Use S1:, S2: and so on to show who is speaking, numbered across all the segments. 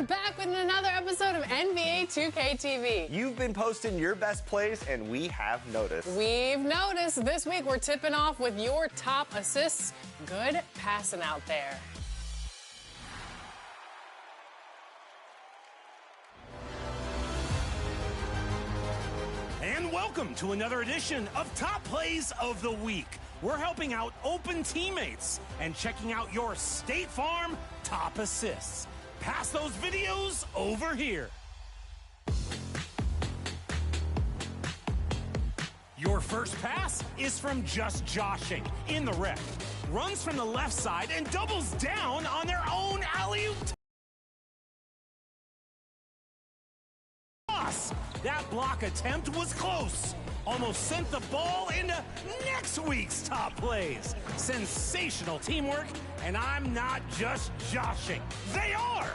S1: We're back with another episode of NBA 2K TV.
S2: You've been posting your best plays, and we have noticed.
S1: We've noticed this week we're tipping off with your top assists. Good passing out there.
S3: And welcome to another edition of Top Plays of the Week. We're helping out open teammates and checking out your State Farm top assists. Pass those videos over here. Your first pass is from Just Joshing in the rec. Runs from the left side and doubles down on their own alley-oop. That block attempt was close. Almost sent the ball into next week's top plays. Sensational teamwork, and I'm not just joshing. They are!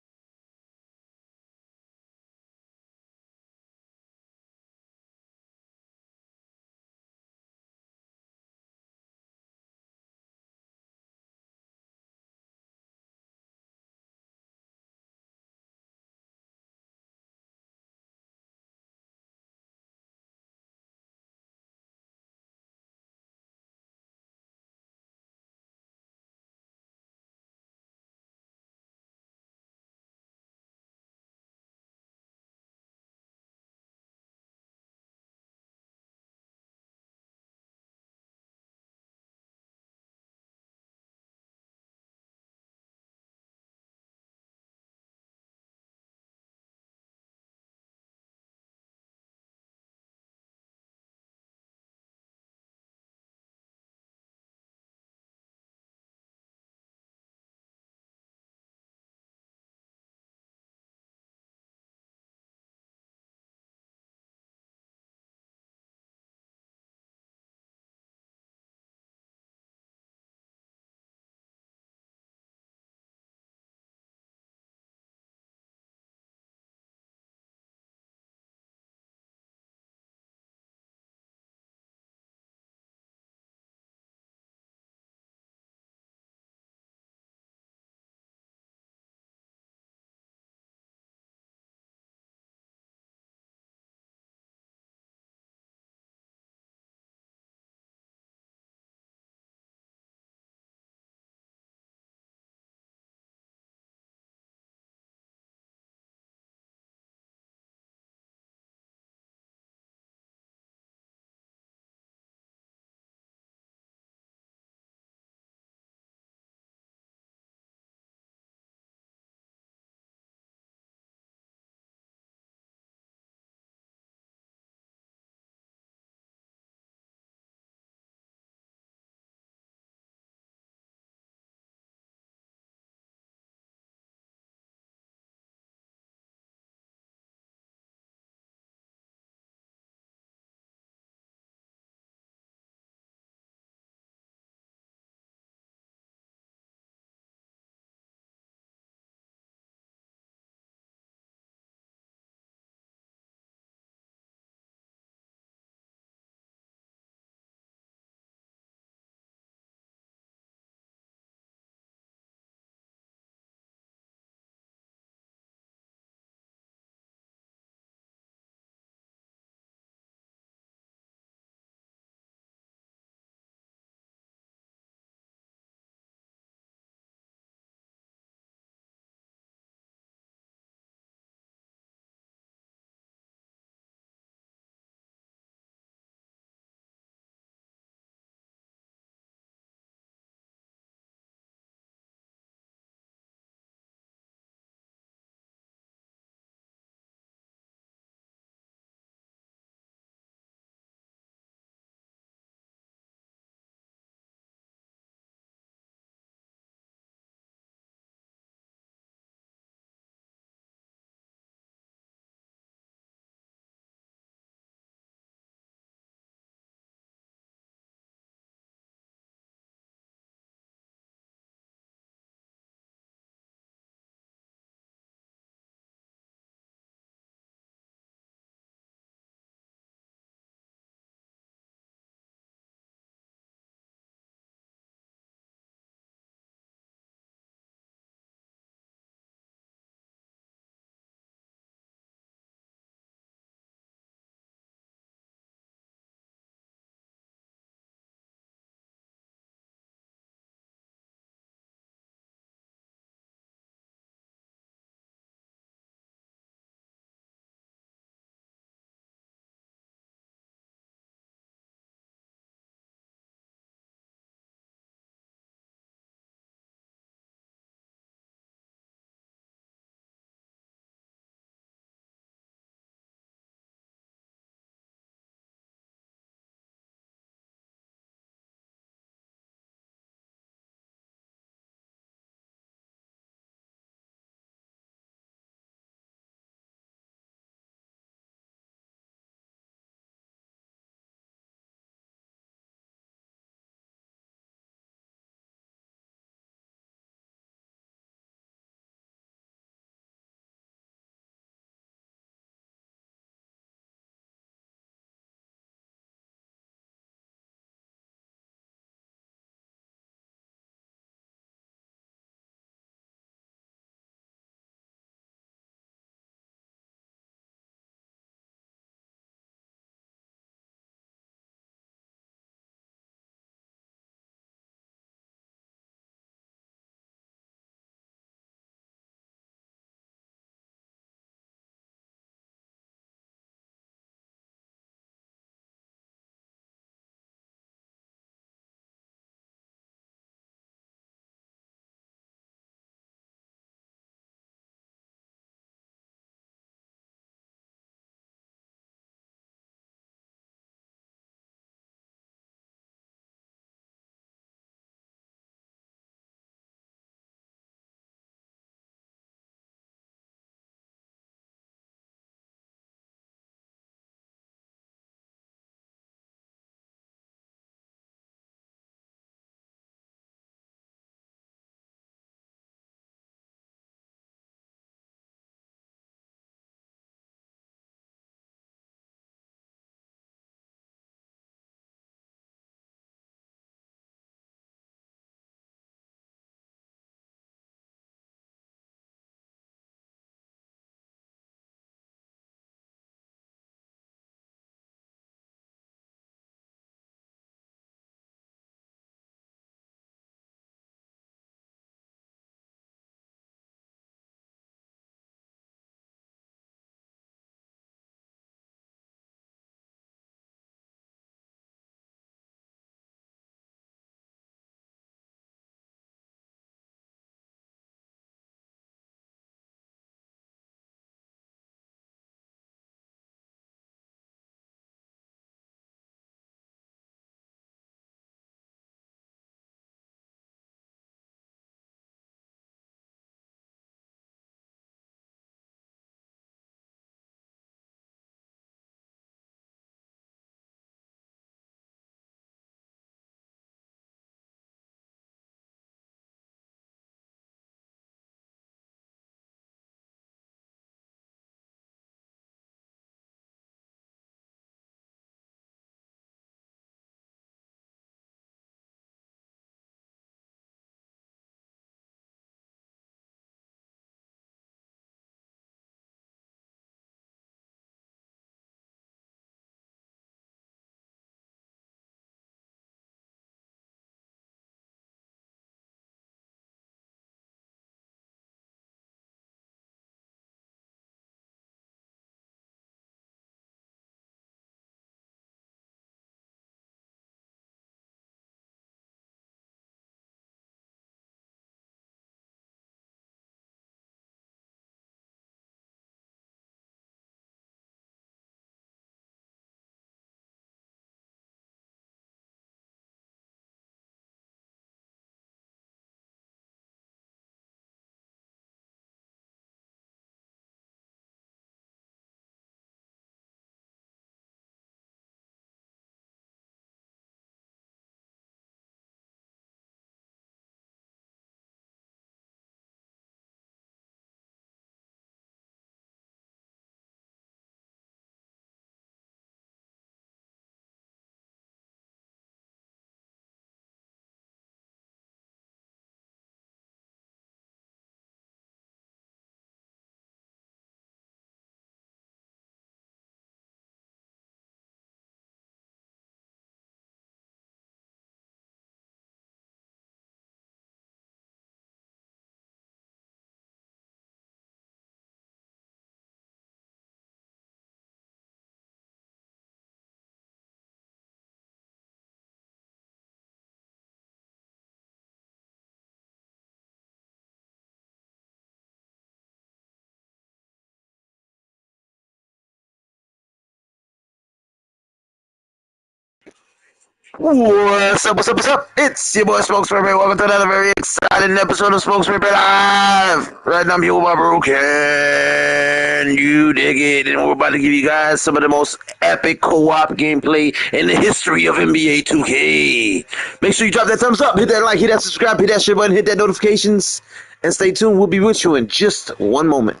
S4: What's up, what's up, what's up? It's your boy Smokes Repair. Welcome to another very exciting episode of Smokes Repair Live. Right now I'm here with my bro Ken. You dig it? And we're about to give you guys some of the most epic co-op gameplay in the history of NBA 2K. Make sure you drop that thumbs up, hit that like, hit that subscribe, hit that share button, hit that notifications, and stay tuned. We'll be with you in just one moment.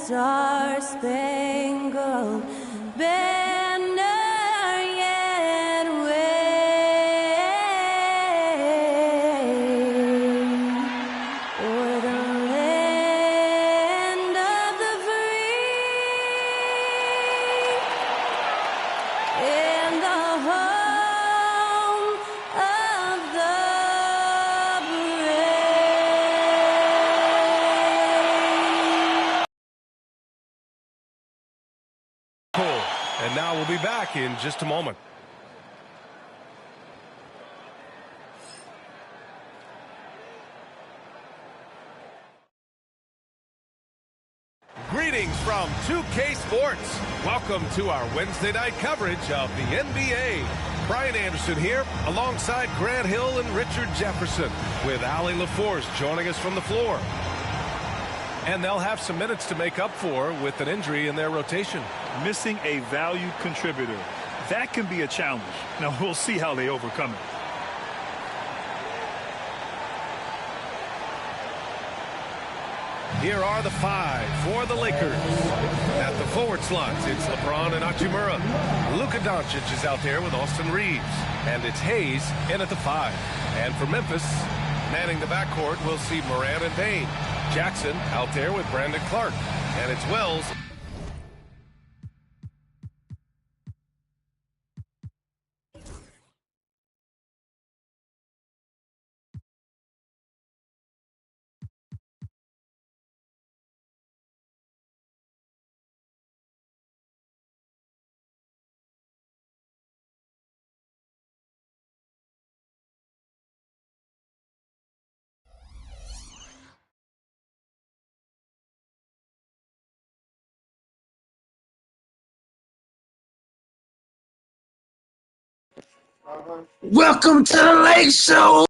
S5: star-spangled banner yet wave o'er the land of the free and the home of the
S6: Cool. And now we'll be back in just a moment. Greetings from 2K Sports. Welcome to our Wednesday night coverage of the NBA. Brian Anderson here alongside Grant Hill and Richard Jefferson with Allie LaForce joining us from the floor. And they'll have some minutes to make up for with an injury in their rotation.
S7: Missing a valued contributor. That can be a challenge. Now, we'll see how they overcome it.
S6: Here are the five for the Lakers. At the forward slots, it's LeBron and Hachimura. Luka Doncic is out there with Austin Reeves. And it's Hayes in at the five. And for Memphis, manning the backcourt, we'll see Moran and Payne. Jackson out there with Brandon Clark. And it's Wells.
S4: Welcome to the Lake Show.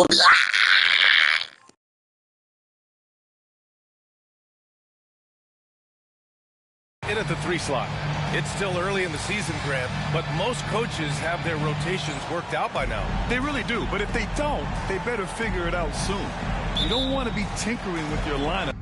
S6: In at the three slot. It's still early in the season, Grant, but most coaches have their rotations worked out by now.
S7: They really do, but if they don't, they better figure it out soon. You don't want to be tinkering with your lineup.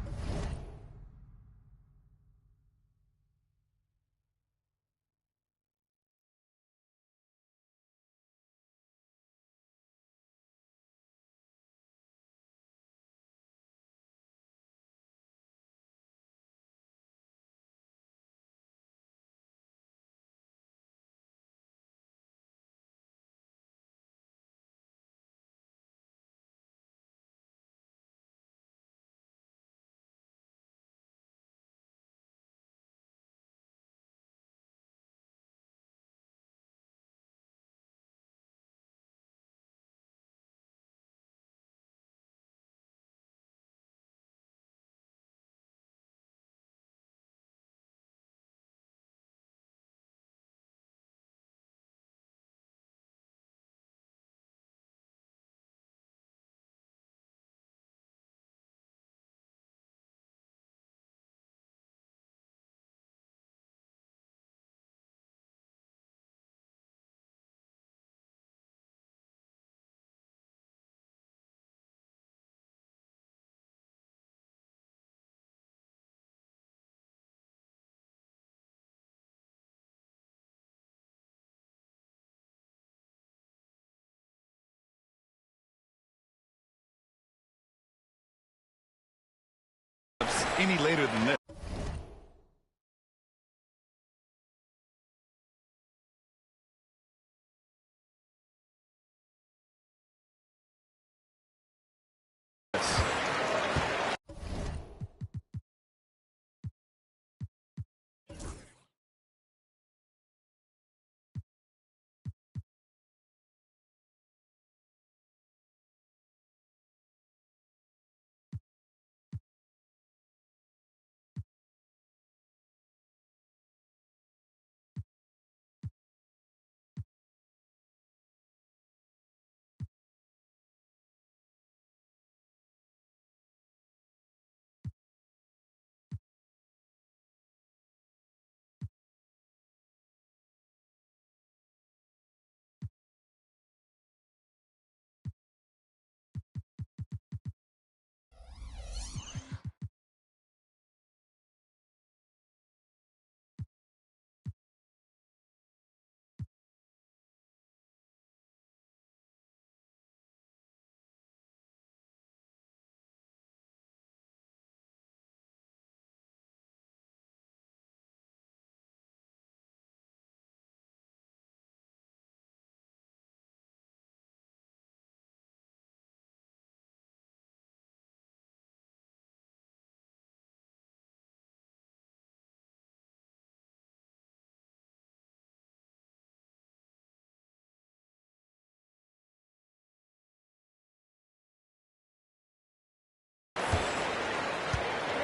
S7: Any later than this.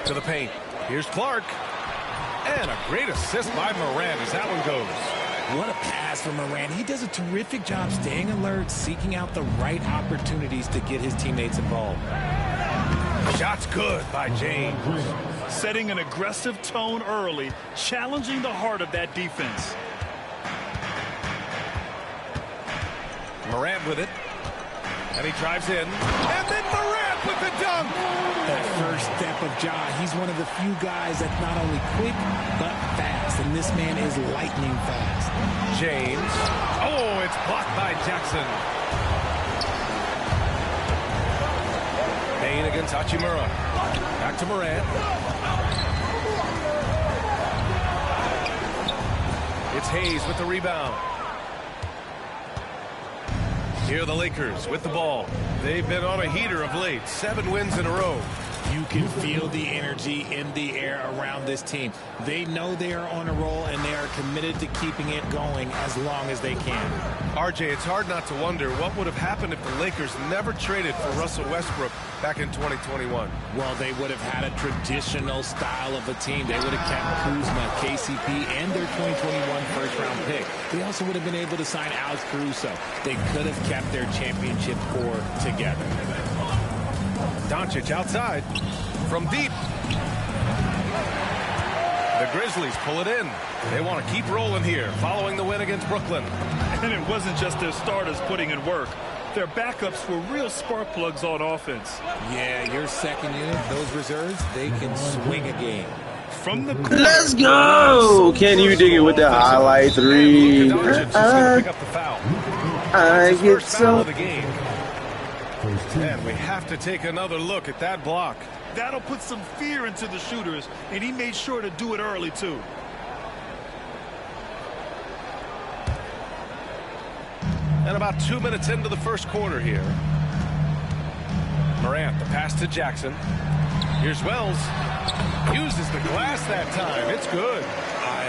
S6: To the paint. Here's Clark. And a great assist by Morant as that one goes.
S3: What a pass from Morant. He does a terrific job staying alert, seeking out the right opportunities to get his teammates involved.
S6: Shot's good by James.
S7: Setting an aggressive tone early, challenging the heart of that defense.
S6: Morant with it. And he drives in. And then Morant with the dunk.
S3: That first step of Ja, he's one of the few guys that's not only quick, but fast. And this man is lightning fast.
S6: James. Oh, it's blocked by Jackson. Payne against Hachimura. Back to Morant. It's Hayes with the rebound. Here are the Lakers with the ball. They've been on a heater of late. 7 wins in a row.
S3: You can feel the energy in the air around this team. They know they are on a roll, and they are committed to keeping it going as long as they can.
S6: RJ, it's hard not to wonder what would have happened if the Lakers never traded for Russell Westbrook back in 2021.
S3: Well, they would have had a traditional style of a team. They would have kept Kuzma, KCP, and their 2021 first-round pick. They also would have been able to sign Alex Caruso. They could have kept their championship core together.
S6: Doncic outside from deep. The Grizzlies pull it in. They want to keep rolling here following the win against Brooklyn.
S7: And it wasn't just their starters putting in work. Their backups were real spark plugs on offense.
S3: Yeah, your second unit, those reserves, they can swing a game.
S7: From the
S4: Let's go! Can you dig it with the highlight 3?
S6: Luka Doncic is going to pick up the foul.
S4: I
S6: It's his
S4: get
S6: first foul
S4: so...
S6: of the game. And we have to take another look at that block.
S7: That'll put some fear into the shooters, and he made sure to do it early, too.
S6: And about 2 minutes into the first quarter here. Morant, the pass to Jackson. Here's Wells. Uses the glass that time. It's good.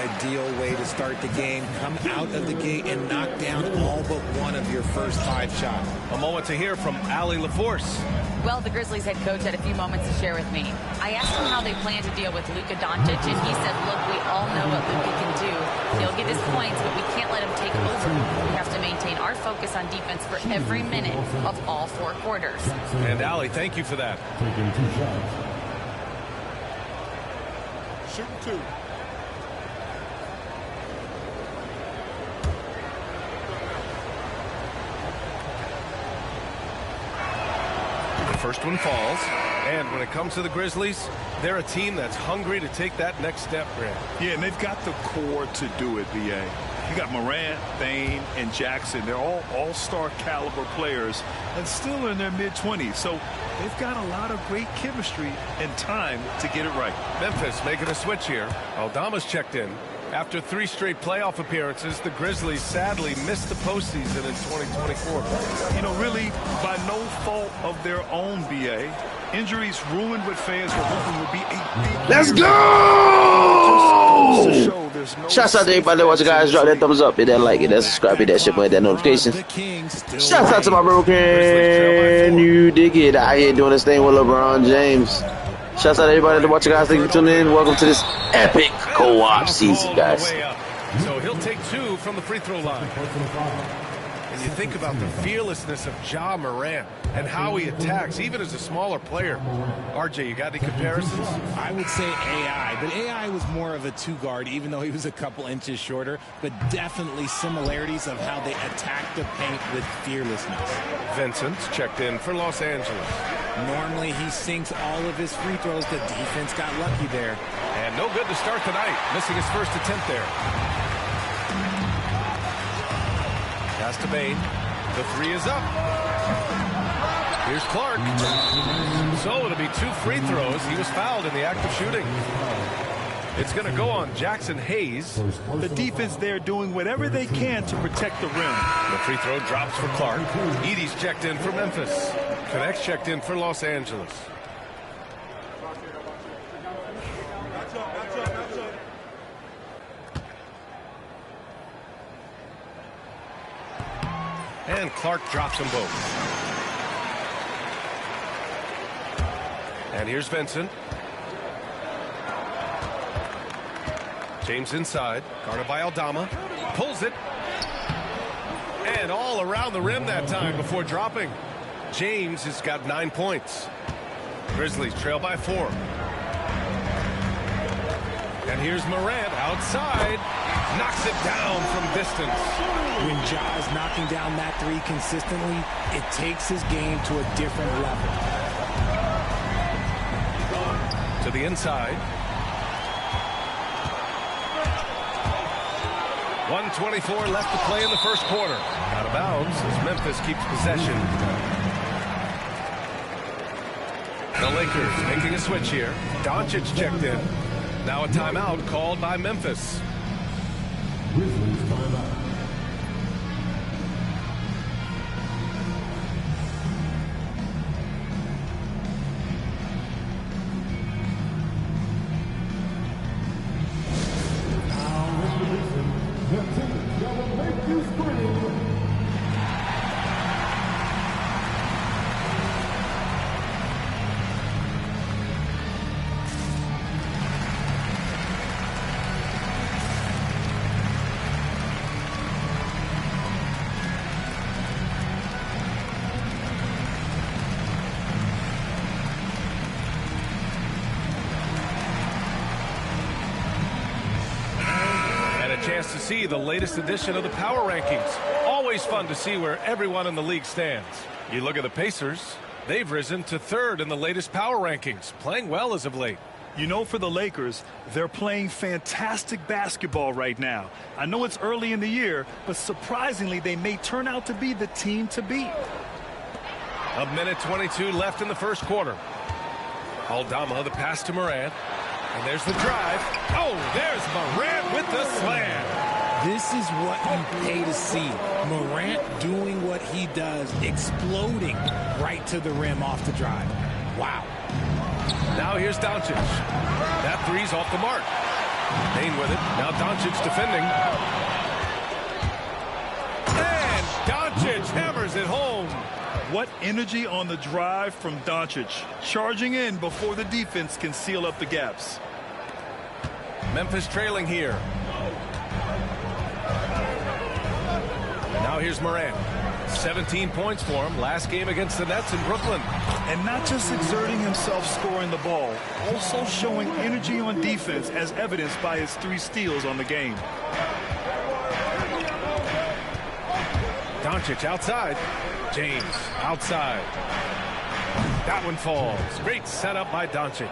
S3: Ideal way to start the game. Come out of the gate and knock down all but one of your first 5 shots.
S6: A moment to hear from Allie LaForce.
S8: Well, the Grizzlies head coach had a few moments to share with me. I asked him how they plan to deal with Luka Doncic, and he said, look, we all know what Luka can do. He'll get his points, but we can't let him take over. We have to maintain our focus on defense for every minute of all 4 quarters.
S6: And Allie, thank you for that.
S9: Taking 2 shots.
S7: Shoot 2.
S6: First one falls, and when it comes to the Grizzlies, they're a team that's hungry to take that next step, Grant.
S7: Yeah, and they've got the core to do it, B.A. You got Morant, Payne, and Jackson. They're all all-star caliber players and still in their mid-20s. So they've got a lot of great chemistry and time to get it right.
S6: Memphis making a switch here. Aldama's checked in. After 3 straight playoff appearances, the Grizzlies sadly missed the postseason in 2024.
S7: You know, really, by no fault of their own, B.A. Injuries ruined what fans were hoping would be a big
S4: Let's
S7: year.
S4: go! Shouts out to everybody that watching, guys. Drop that thumbs up, hit that like, hit that subscribe, hit that shit, hit that notification. Shouts out to my bro, can you dig it? Out here doing this thing with LeBron James. Shouts out to everybody that watching, guys. Thank you for tuning in. Welcome to this epic co-op season, guys.
S6: So he'll take 2 from the free throw line. And you think about the fearlessness of Ja Morant and how he attacks, even as a smaller player. RJ, you got any comparisons?
S3: I would say AI, but AI was more of a 2-guard, even though he was a couple inches shorter, but definitely similarities of how they attack the paint with fearlessness.
S6: Vincent's checked in for Los Angeles.
S3: Normally he sinks all of his free throws. The defense got lucky there.
S6: And no good to start the night, missing his first attempt there. Pass to Bain. The 3 is up. Here's Clark. So it'll be 2 free throws. He was fouled in the act of shooting. It's going to go on Jackson Hayes.
S7: The defense there doing whatever they can to protect the rim.
S6: The free throw drops for Clark. Edie's checked in for Memphis. Connect's checked in for Los Angeles. And Clark drops them both. And here's Vincent. James inside, guarded by Aldama, pulls it, and all around the rim that time before dropping. James has got 9 points. Grizzlies trail by 4. And here's Morant outside, knocks it down from distance.
S3: When Ja is knocking down that three consistently, it takes his game to a different level.
S6: To the inside. 1:24 left to play in the first quarter. Out of bounds as Memphis keeps possession. The Lakers making a switch here. Doncic checked in. Now a timeout called by Memphis.
S9: Grizzlies timeout.
S6: Chance to see the latest edition of the Power Rankings. Always fun to see where everyone in the league stands. You look at the Pacers, they've risen to 3rd in the latest Power Rankings, playing well as of late.
S7: You know, for the Lakers, they're playing fantastic basketball right now. I know it's early in the year, but surprisingly, they may turn out to be the team to beat.
S6: 1:22 left in the first quarter. Aldama, the pass to Morant. And there's the drive. Oh, there's Morant with the slam.
S3: This is what you pay to see. Morant doing what he does, exploding right to the rim off the drive. Wow.
S6: Now here's Doncic. That three's off the mark. Payne with it. Now Doncic defending. And Doncic hammers it home.
S7: What energy on the drive from Doncic. Charging in before the defense can seal up the gaps.
S6: Memphis trailing here. Now here's Morant. 17 points for him. Last game against the Nets in Brooklyn.
S7: And not just exerting himself scoring the ball, also showing energy on defense as evidenced by his 3 steals on the game.
S6: Doncic outside. James outside. That one falls. Great setup by Doncic.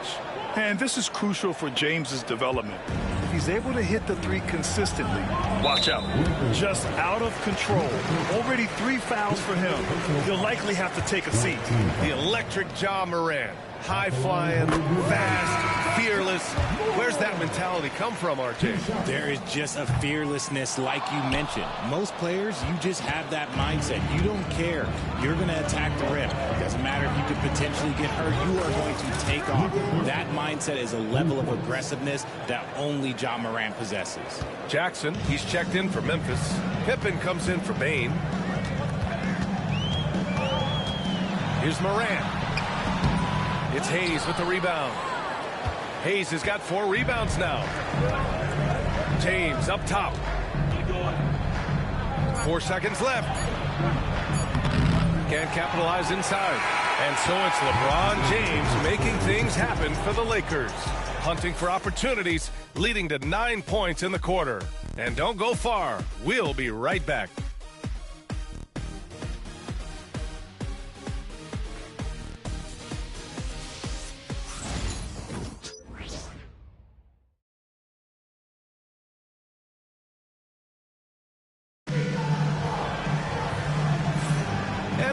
S7: And this is crucial for James's development. If he's able to hit the 3 consistently, watch out. Just out of control. Already 3 fouls for him. He'll likely have to take a seat.
S6: The electric Ja Morant. High-flying, fast, fearless. Where's that mentality come from, RJ?
S3: There is just a fearlessness like you mentioned. Most players, you just have that mindset. You don't care. You're going to attack the rim. Doesn't matter if you could potentially get hurt. You are going to take off. That mindset is a level of aggressiveness that only Ja Morant possesses.
S6: Jackson, he's checked in for Memphis. Pippen comes in for Bane. Here's Morant. It's Hayes with the rebound. Hayes has got 4 rebounds now. James up top. 4 seconds left. Can't capitalize inside. And so it's LeBron James making things happen for the Lakers. Hunting for opportunities, leading to 9 points in the quarter. And don't go far. We'll be right back.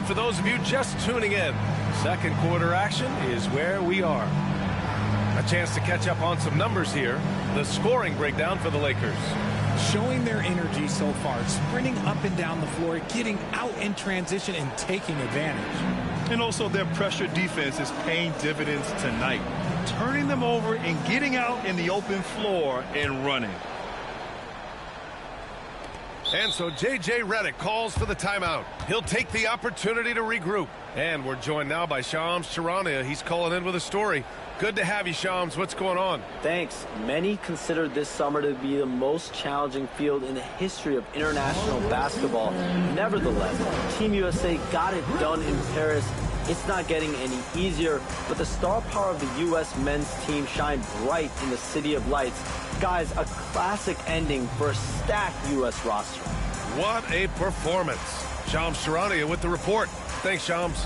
S6: For those of you just tuning in, second quarter action is where we are. A chance to catch up on some numbers here. The scoring breakdown for the Lakers.
S3: Showing their energy so far, sprinting up and down the floor, getting out in transition and taking advantage.
S7: And also their pressure defense is paying dividends tonight. Turning them over and getting out in the open floor and running.
S6: And so J.J. Redick calls for the timeout. He'll take the opportunity to regroup. And we're joined now by Shams Charania. He's calling in with a story. Good to have you, Shams. What's going on?
S10: Thanks. Many consider this summer to be the most challenging field in the history of international basketball. Nevertheless, Team USA got it done in Paris. It's not getting any easier, but the star power of the U.S. men's team shined bright in the City of Lights. Guys, a classic ending for a stacked U.S. roster.
S6: What a performance. Shams Charania with the report. Thanks, Shams.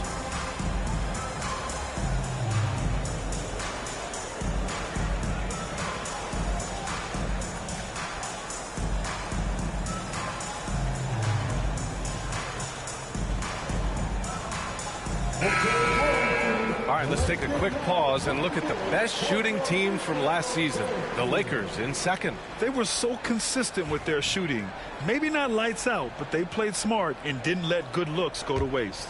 S6: All right, let's take a quick pause and look at the best shooting teams from last season. The Lakers in second.
S7: They were so consistent with their shooting. Maybe not lights out, but they played smart and didn't let good looks go to waste.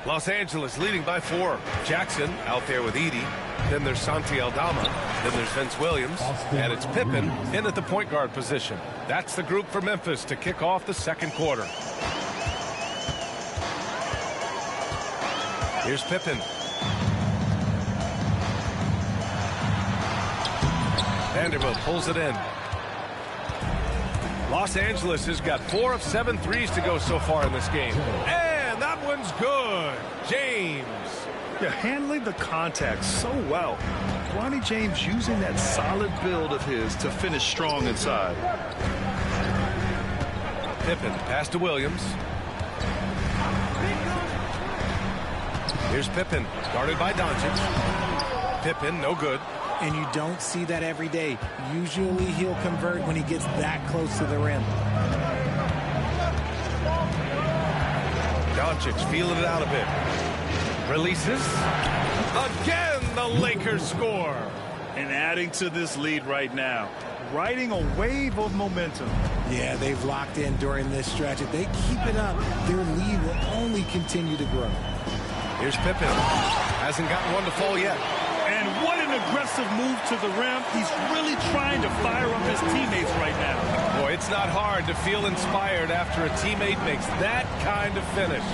S6: Los Angeles leading by 4. Jackson out there with Edey. Then there's Santi Aldama. Then there's Vince Williams. And it's Pippen in at the point guard position. That's the group for Memphis to kick off the second quarter. Here's Pippen. Vanderbilt pulls it in. Los Angeles has got 4 of 7 threes to go so far in this game. And that one's good. James.
S7: Yeah, handling the contact so well. Bronny James using that solid build of his to finish strong inside.
S6: Pippen pass to Williams. Here's Pippen, guarded by Doncic. Pippen, no good.
S3: And you don't see that every day. Usually he'll convert when he gets that close to the rim.
S6: Doncic feeling it out a bit. Releases. Again, the Lakers score.
S7: And adding to this lead right now. Riding a wave of momentum.
S3: Yeah, they've locked in during this stretch. If they keep it up, their lead will only continue to grow.
S6: Here's Pippen. Hasn't gotten one to fall yet.
S7: And what an aggressive move to the rim. He's really trying to fire up his teammates right now.
S6: Boy, it's not hard to feel inspired after a teammate makes that kind of finish.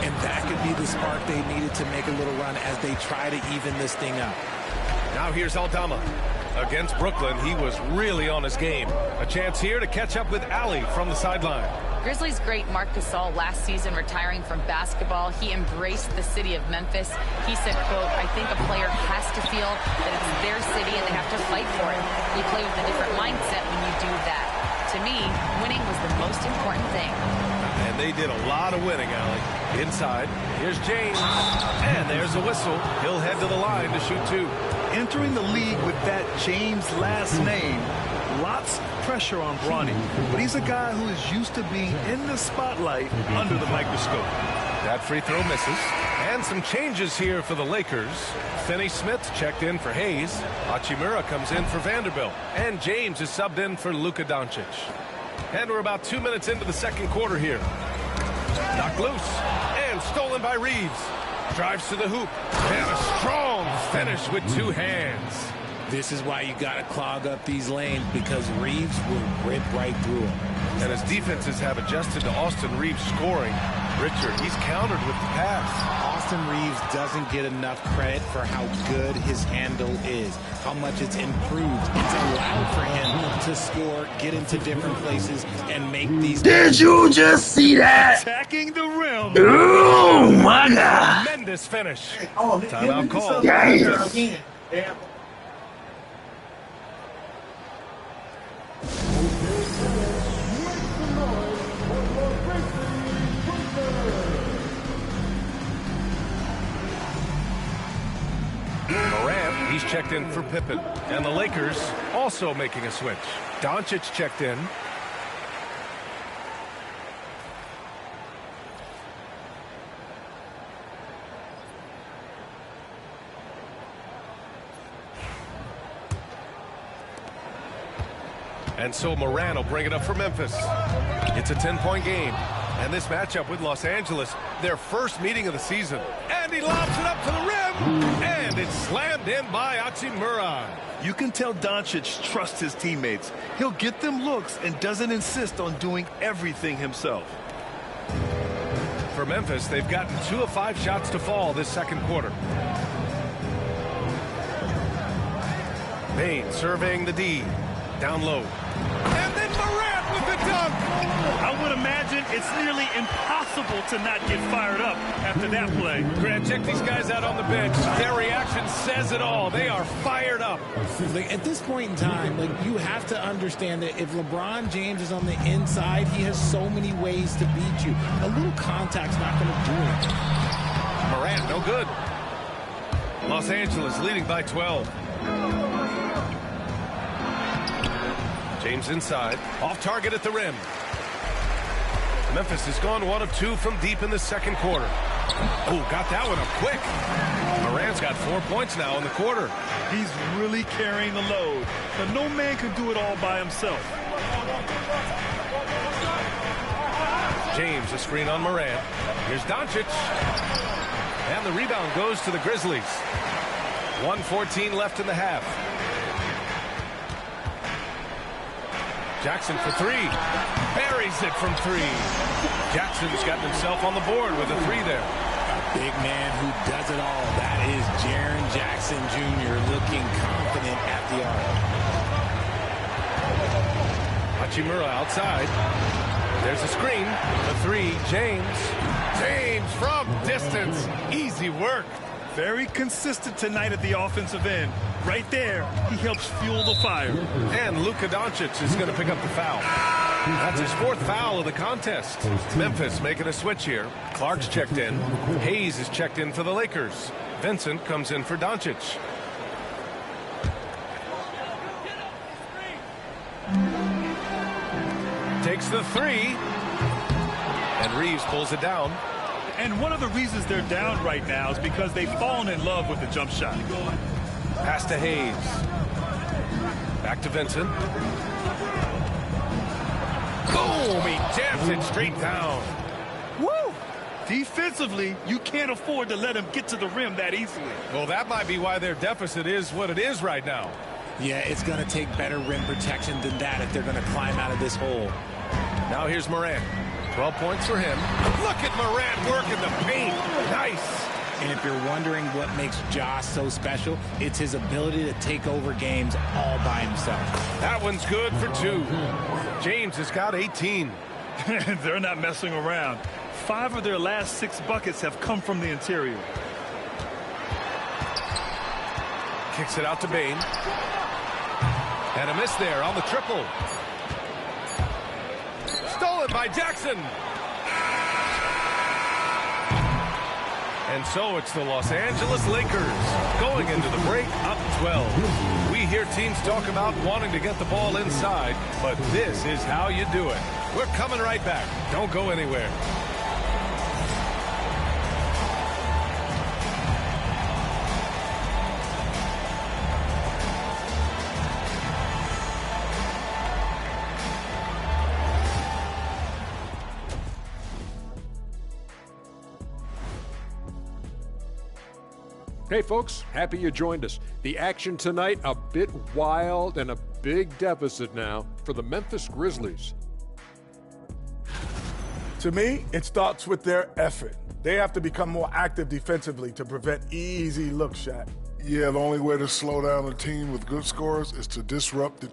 S3: And that could be the spark they needed to make a little run as they try to even this thing up.
S6: Now here's Aldama. Against Brooklyn, he was really on his game. A chance here to catch up with Ali from the sideline.
S8: Grizzlies great Marc Gasol last season retiring from basketball. He embraced the city of Memphis. He said, quote, I think a player has to feel that it's their city and they have to fight for it. You play with a different mindset when you do that. To me, winning was the most important thing.
S6: And they did a lot of winning, Ali. Inside, here's James. And there's a whistle. He'll head to the line to shoot 2.
S7: Entering the league with that James last name, lots of pressure on Bronny, but he's a guy who is used to being in the spotlight under the microscope.
S6: That free throw misses. And some changes here for the Lakers. Finney Smith checked in for Hayes. Hachimura comes in for Vanderbilt. And James is subbed in for Luka Doncic. And we're about 2 minutes into the second quarter here. Knocked loose. And stolen by Reeves. Drives to the hoop. And a strong finish with 2 hands.
S3: This is why you got to clog up these lanes, because Reeves will rip right through them.
S6: And as defenses have adjusted to Austin Reeves scoring, Richard, he's countered with the pass.
S3: Austin Reeves doesn't get enough credit for how good his handle is, how much it's improved. It's allowed for him to score, get into different places, and make these...
S4: Did you just see that?
S7: Attacking the rim.
S4: Oh, my God.
S6: Tremendous finish. Timeout call.
S4: Damn.
S6: Morant, he's checked in for Pippen. And the Lakers also making a switch. Doncic checked in. And so Morant will bring it up for Memphis. It's a 10-point game. And this matchup with Los Angeles, their first meeting of the season. And he lobs it up to the rim. And it's slammed in by Hachimura.
S7: You can tell Doncic trusts his teammates. He'll get them looks and doesn't insist on doing everything himself.
S6: For Memphis, they've gotten 2 of 5 shots to fall this second quarter. Bain surveying the D. Down low. And then Morant with the dunk.
S7: I would imagine it's nearly impossible to not get fired up after that play.
S6: Grant, check these guys out on the bench. Their reaction says it all. They are fired up.
S11: Like, at this point in time, like, you have to understand that if LeBron James is on the inside, he has so many ways to beat you. A little contact's not going to do it.
S6: Morant, no good. Los Angeles leading by 12. James inside, off target at the rim. Memphis has gone 1 of 2 from deep in the second quarter. Oh, got that one up quick. Morant's got 4 points now in the quarter.
S7: He's really carrying the load, but no man can do it all by himself.
S6: James, a screen on Morant. Here's Doncic. And the rebound goes to the Grizzlies. 1:14 left in the half. Jackson for 3. Buries it from 3. Jackson's gotten himself on the board with a 3 there.
S11: A big man who does it all. That is Jaren Jackson Jr. looking confident at the arc.
S6: Hachimura outside. There's a screen. The 3, James. James from distance. Easy work.
S7: Very consistent tonight at the offensive end. Right there, he helps fuel the fire.
S6: And Luka Doncic is going to pick up the foul. That's his 4th foul of the contest. Memphis making a switch here. Clark's checked in. Hayes is checked in for the Lakers. Vincent comes in for Doncic. Takes the 3. And Reeves pulls it down.
S7: And one of the reasons they're down right now is because they've fallen in love with the jump shot.
S6: Pass to Hayes. Back to Vincent. Boom! He jams it straight down.
S7: Woo! Defensively, you can't afford to let him get to the rim that easily.
S6: Well, that might be why their deficit is what it is right now.
S11: Yeah, it's going to take better rim protection than that if they're going to climb out of this hole.
S6: Now here's Morant. 12 points for him. Look at Morant working the paint. Nice.
S11: And if you're wondering what makes Josh so special, it's his ability to take over games all by himself.
S6: That one's good for 2. James has got 18.
S7: They're not messing around. 5 of their last 6 buckets have come from the interior.
S6: Kicks it out to Bain. And a miss there on the triple. Stolen by Jackson. And so it's the Los Angeles Lakers going into the break up 12. We hear teams talk about wanting to get the ball inside, but this is how you do it. We're coming right back. Don't go anywhere.
S12: Hey folks, happy you joined us. The action tonight, a bit wild and a big deficit now for the Memphis Grizzlies.
S13: To me, it starts with their effort. They have to become more active defensively to prevent easy look shot.
S14: Yeah, the only way to slow down a team with good scores is to disrupt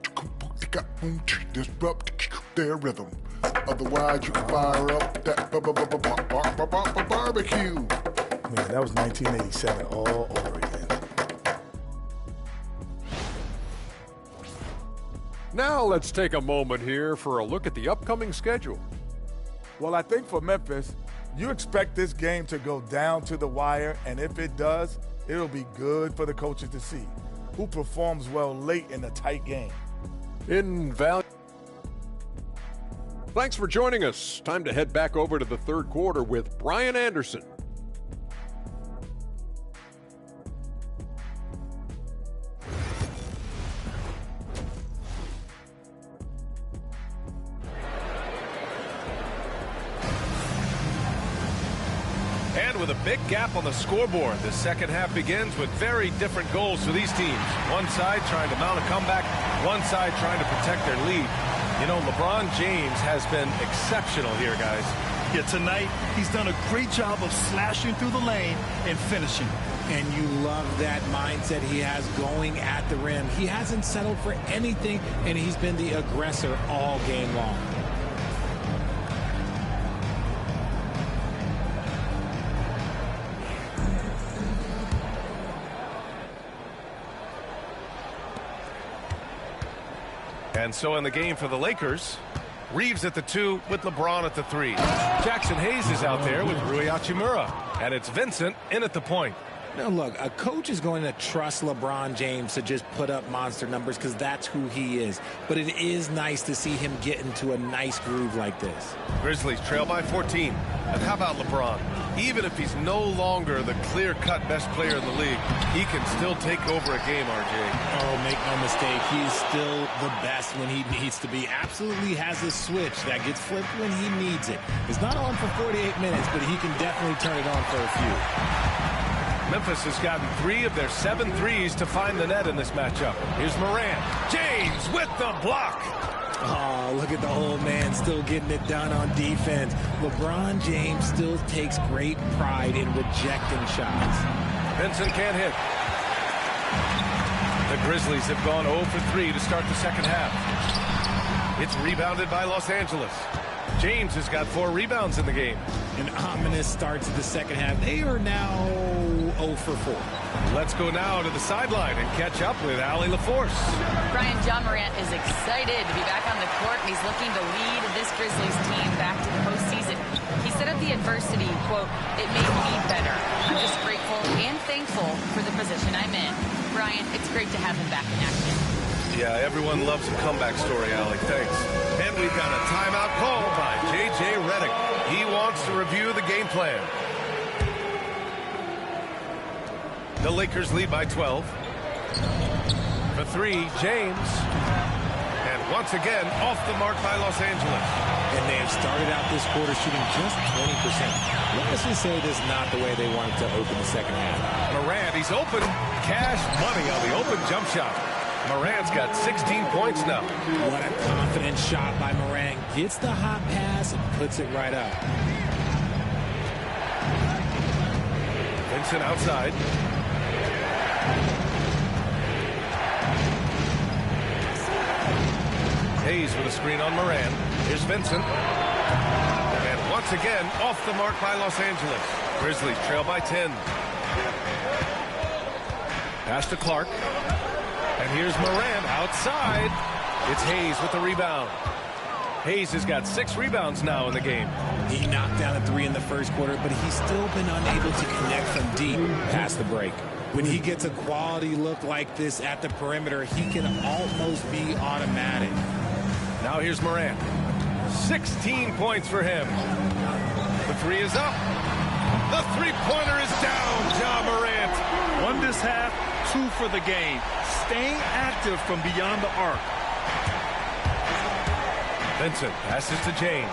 S14: their rhythm. Otherwise, you can fire up that barbecue.
S13: Man, that was 1987 all over again.
S12: Now let's take a moment here for a look at the upcoming schedule.
S13: Well, I think for Memphis, you expect this game to go down to the wire, and if it does, it'll be good for the coaches to see who performs well late in a tight game.
S12: Thanks for joining us. Time to head back over to the third quarter with Brian Anderson.
S6: again with a big gap on the scoreboard. The second half begins with very different goals for these teams. One side trying to mount a comeback, one side trying to protect their lead. You know, LeBron James has been exceptional here, guys.
S7: Yeah, tonight he's done a great job of slashing through the lane and finishing.
S11: And you love that mindset he has going at the rim. He hasn't settled for anything, and he's been the aggressor all game long.
S6: And so in the game for the Lakers, Reeves at the 2 with LeBron at the 3. Jackson Hayes is out there with Rui Hachimura. And it's Vincent in at the point.
S11: Now, look, a coach is going to trust LeBron James to just put up monster numbers because that's who he is. But it is nice to see him get into a nice groove like this.
S6: Grizzlies trail by 14. And how about LeBron? Even if he's no longer the clear-cut best player in the league, he can still take over a game, RJ.
S11: Oh, make no mistake, he's still the best when he needs to be. Absolutely has a switch that gets flipped when he needs it. It's not on for 48 minutes, but he can definitely turn it on for a few.
S6: Memphis has gotten 3 of their 7 threes to find the net in this matchup. Here's Morant. James with the block.
S11: Oh, look at the old man still getting it done on defense. LeBron James still takes great pride in rejecting shots.
S6: Vincent can't hit. The Grizzlies have gone 0 for 3 to start the second half. It's rebounded by Los Angeles. James has got 4 rebounds in the game.
S11: An ominous start to the second half. They are now 0 for 4.
S6: Let's go now to the sideline and catch up with Allie LaForce.
S8: Brian, John Morant is excited to be back on the court, and he's looking to lead this Grizzlies team back to the postseason. He said of the adversity, quote, "It made me better. I'm just grateful and thankful for the position I'm in." Brian, it's great to have him back in action.
S6: Yeah, everyone loves a comeback story, Allie. Thanks. And we've got a timeout call by J.J. Redick. He wants to review the game plan. The Lakers lead by 12. For 3, James. And once again, off the mark by Los Angeles.
S11: And they have started out this quarter shooting just 20%. Let's just say this is not the way they wanted to open the second half.
S6: Morant, he's open. Cash money on the open jump shot. Morant's got 16 points now.
S11: What a confident shot by Morant. Gets the hot pass and puts it right up.
S6: Vincent outside. Hayes with a screen on Morant. Here's Vincent. And once again, off the mark by Los Angeles. Grizzlies trail by 10. Pass to Clark. And here's Morant outside. It's Hayes with the rebound. Hayes has got 6 rebounds now in the game.
S11: He knocked down a 3 in the first quarter, but he's still been unable to connect from deep past the break. When he gets a quality look like this at the perimeter, he can almost be automatic.
S6: Now here's Morant. 16 points for him. The 3 is up. The three-pointer is down, Ja Morant.
S7: 1 this half, 2 for the game. Staying active from beyond the arc.
S6: Vincent passes to James.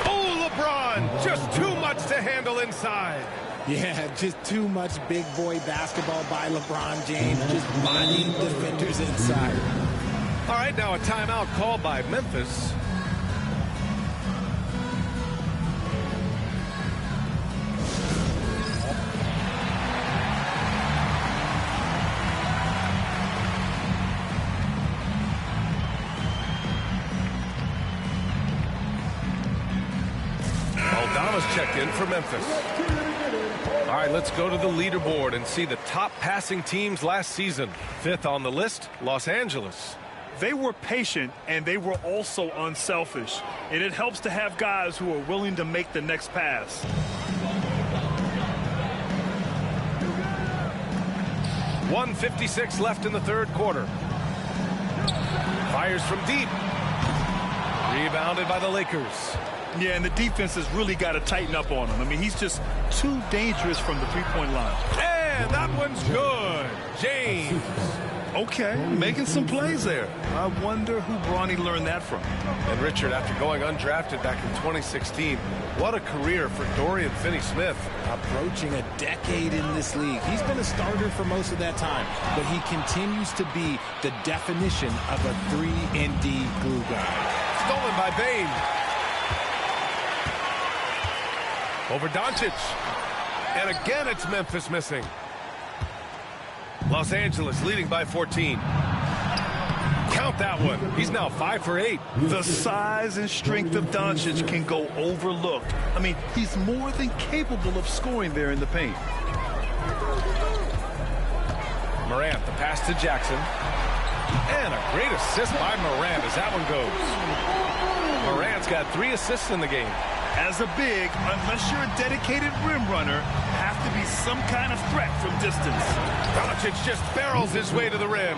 S6: Oh, LeBron, just too much to handle inside.
S11: Yeah, just too much big boy basketball by LeBron James, just bodying defenders inside.
S6: All right, now a timeout called by Memphis. Aldama's checked in for Memphis. All right, let's go to the leaderboard and see the top passing teams last season. 5th on the list, Los Angeles.
S7: They were patient, and they were also unselfish. And it helps to have guys who are willing to make the next pass.
S6: .156 left in the third quarter. Fires from deep. Rebounded by the Lakers.
S7: Yeah, and the defense has really got to tighten up on him. I mean, he's just too dangerous from the three-point line.
S6: And that one's good. James.
S7: Okay, making some plays there. I wonder who Bronny learned that from.
S6: And Richard, after going undrafted back in 2016, what a career for Dorian Finney-Smith.
S11: Approaching a decade in this league. He's been a starter for most of that time, but he continues to be the definition of a 3-and-D glue guy.
S6: Stolen by Bain. Over Doncic. And again, it's Memphis missing. Los Angeles leading by 14. Count that one. He's now 5 for 8.
S7: The size and strength of Doncic can go overlooked. I mean, he's more than capable of scoring there in the paint.
S6: Morant, the pass to Jackson. And a great assist by Morant as that one goes. Morant's got 3 assists in the game.
S7: As a big, unless you're a dedicated rim runner, have to be some kind of threat from distance.
S6: Doncic just barrels his way to the rim.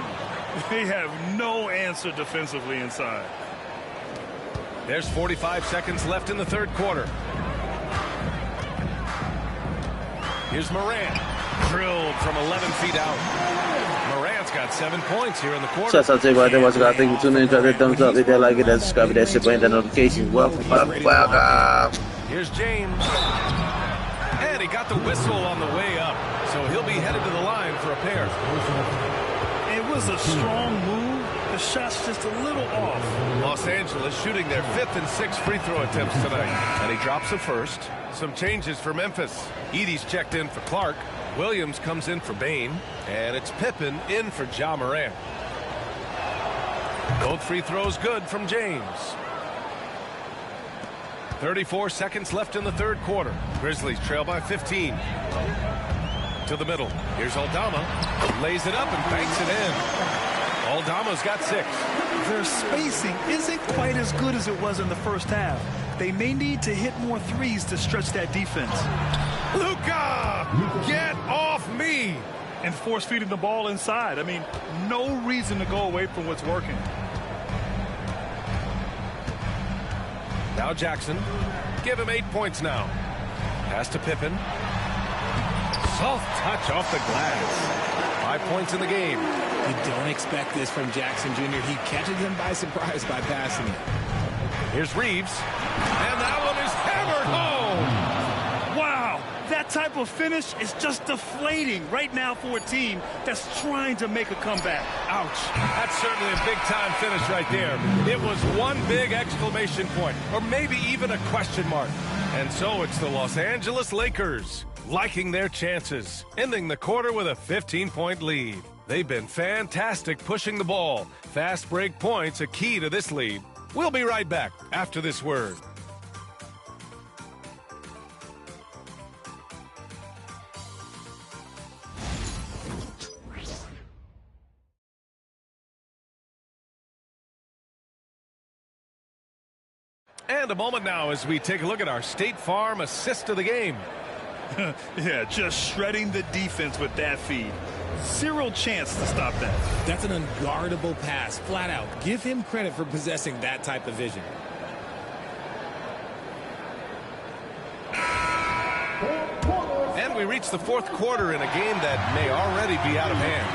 S7: They have no answer defensively inside.
S6: There's 45 seconds left in the third quarter. Here's Morant. Drilled from 11 feet out. Morant's got 7 points here in the quarter.
S4: Shouts out to everybody that watching. Thank you for tuning in. Drop that thumbs up, hit that like, hit that subscribe, hit that shit, button, that notification. Welcome.
S6: Here's James. And he got the whistle on the way up. So he'll be headed to the line for a pair.
S7: It was a strong move. The shot's just a little off.
S6: Los Angeles shooting their 5th and 6th free throw attempts tonight. And he drops the first. Some changes for Memphis. Edey's checked in for Clark. Williams comes in for Bain. And it's Pippen in for Ja Morant. Both free throws good from James. 34 seconds left in the third quarter. Grizzlies trail by 15. To the middle. Here's Aldama. Lays it up and banks it in. Aldama's got 6.
S7: Their spacing isn't quite as good as it was in the first half. They may need to hit more threes to stretch that defense.
S6: Luka! Get off me!
S7: And force feeding the ball inside. I mean, no reason to go away from what's working.
S6: Now Jackson. Give him 8 points now. Pass to Pippen. Soft touch off the glass. 5 points in the game.
S11: You don't expect this from Jackson Jr. He catches him by surprise by passing it.
S6: Here's Reeves. And that one is hammered home.
S7: Wow. That type of finish is just deflating right now for a team that's trying to make a comeback.
S6: Ouch. That's certainly a big-time finish right there. It was one big exclamation point, or maybe even a question mark. And so it's the Los Angeles Lakers liking their chances, ending the quarter with a 15-point lead. They've been fantastic pushing the ball. Fast break points a key to this lead. We'll be right back after this word. And a moment now as we take a look at our State Farm assist of the game.
S7: Yeah, just shredding the defense with that feed. Zero chance to stop that.
S11: That's an unguardable pass, flat out. Give him credit for possessing that type of vision.
S6: And we reach the fourth quarter in a game that may already be out of hand.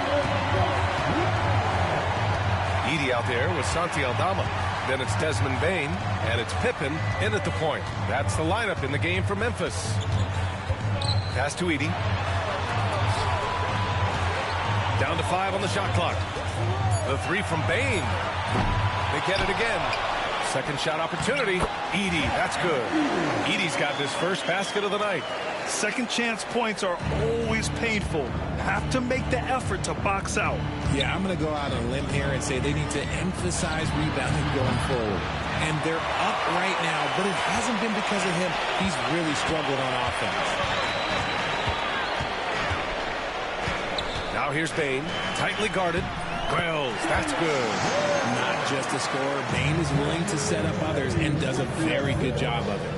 S6: Edey out there with Santi Aldama. Then it's Desmond Bain, and it's Pippen in at the point. That's the lineup in the game for Memphis. Pass to Edey. Down to 5 on the shot clock. The 3 from Bain. They get it again. Second shot opportunity. Edey, that's good. Edey's got his first basket of the night.
S7: Second chance points are always painful. Have to make the effort to box out.
S11: Yeah, I'm going to go out on a limb here and say they need to emphasize rebounding going forward. And they're up right now, but it hasn't been because of him. He's really struggled on offense.
S6: Now here's Bain, tightly guarded. Wells, that's good.
S11: Not just a scorer. Bain is willing to set up others and does a very good job of it.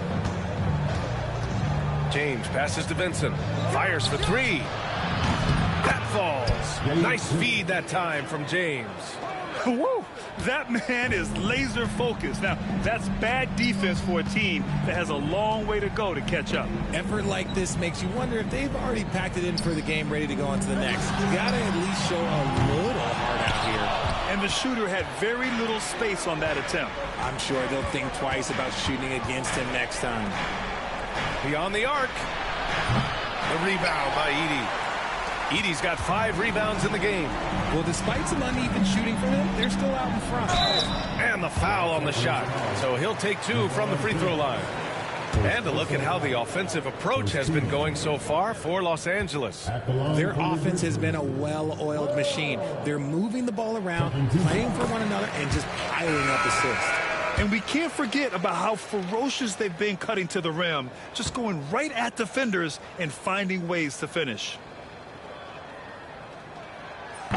S6: James passes to Vincent. Fires for 3. That falls. Nice feed that time from James.
S7: Woo! That man is laser focused. Now, that's bad defense for a team that has a long way to go to catch up.
S11: Effort like this makes you wonder if they've already packed it in for the game, ready to go on to the next. You got to at least show a little heart out here.
S7: And the shooter had very little space on that attempt.
S11: I'm sure they'll think twice about shooting against him next time.
S6: Beyond the arc. The rebound by Edey. Edey's got 5 rebounds in the game.
S11: Well, despite some uneven shooting from him, they're still out in front.
S6: And the foul on the shot. So he'll take 2 from the free throw line. And a look at how the offensive approach has been going so far for Los Angeles.
S11: Their offense has been a well-oiled machine. They're moving the ball around, playing for one another, and just piling up assists.
S7: And we can't forget about how ferocious they've been cutting to the rim, just going right at defenders and finding ways to finish.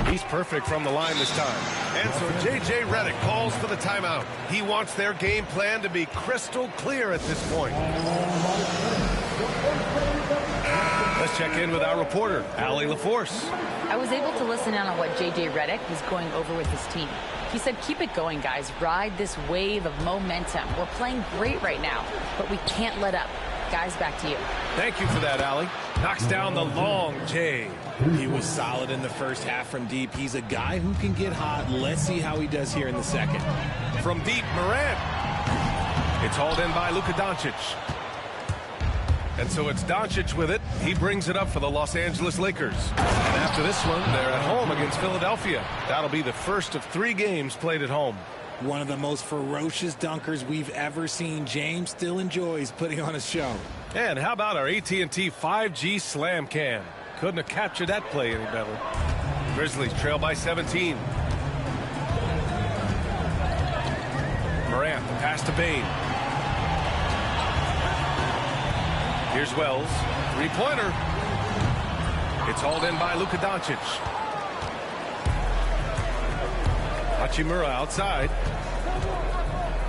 S6: He's perfect from the line this time. And so J.J. Redick calls for the timeout. He wants their game plan to be crystal clear at this point. Let's check in with our reporter, Allie LaForce.
S8: I was able to listen in on what J.J. Redick was going over with his team. He said, keep it going, guys. Ride this wave of momentum. We're playing great right now, but we can't let up. Guys, back to you.
S6: Thank you for that, Allie. Knocks down the long J.
S11: He was solid in the first half from deep. He's a guy who can get hot. Let's see how he does here in the second.
S6: From deep, Morant. It's hauled in by Luka Doncic. And so it's Doncic with it. He brings it up for the Los Angeles Lakers. And after this one, they're at home against Philadelphia. That'll be the first of 3 games played at home.
S11: One of the most ferocious dunkers we've ever seen. James still enjoys putting on a show.
S6: And how about our AT&T 5G Slam Cam? Couldn't have captured that play any better. Grizzlies trail by 17. Morant, the pass to Bane. Here's Wells. 3-pointer. It's hauled in by Luka Doncic. Hachimura outside.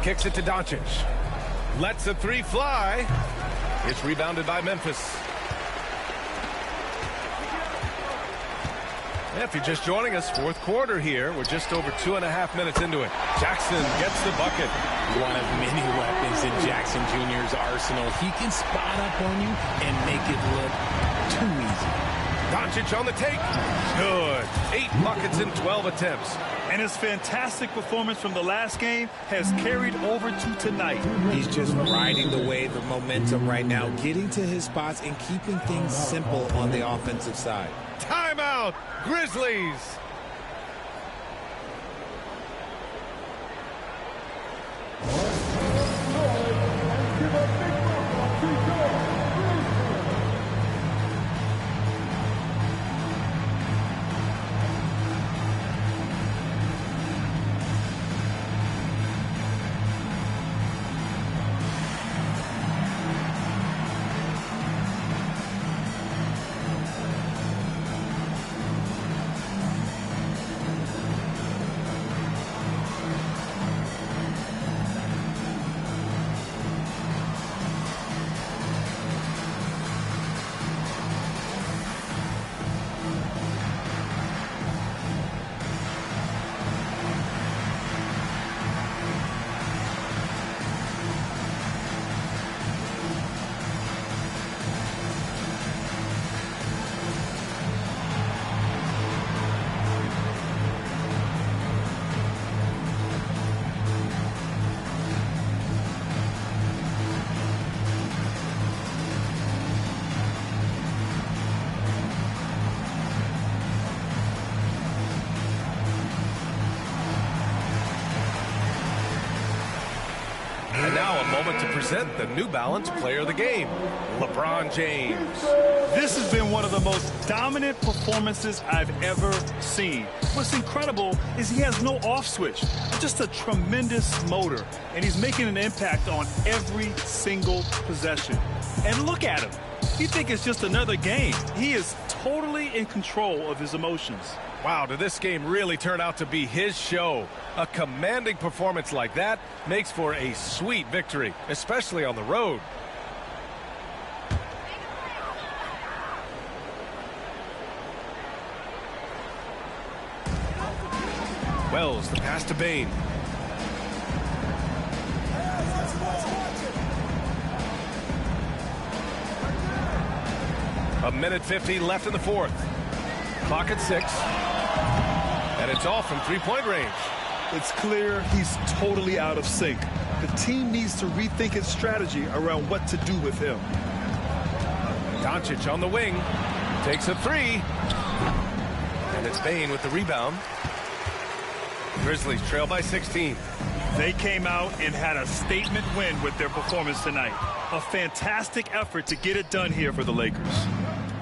S6: Kicks it to Doncic. Lets a 3 fly. It's rebounded by Memphis. If you're just joining us, 4th quarter here. We're just over 2.5 minutes into it. Jackson gets the bucket.
S11: One of many weapons in Jackson Jr.'s arsenal. He can spot up on you and make it look too easy.
S6: Doncic on the take. Good. 8 buckets in 12 attempts.
S7: And his fantastic performance from the last game has carried over to tonight.
S11: He's just riding the wave of momentum right now, getting to his spots and keeping things simple on the offensive side.
S6: Timeout, Grizzlies. And now a moment to present the New Balance Player of the Game, LeBron James.
S7: This has been one of the most dominant performances I've ever seen. What's incredible is he has no off switch, just a tremendous motor, and he's making an impact on every single possession. And look at him. You think it's just another game. He is totally in control of his emotions.
S6: Wow, did this game really turn out to be his show? A commanding performance like that makes for a sweet victory, especially on the road. Wells, the pass to Bain. A minute 50 left in the fourth. Clock at 6. And it's off from three-point range.
S7: It's clear he's totally out of sync. The team needs to rethink its strategy around what to do with him.
S6: Doncic on the wing. Takes a three. And it's Bain with the rebound. Grizzlies trail by 16.
S7: They came out and had a statement win with their performance tonight. A fantastic effort to get it done here for the Lakers.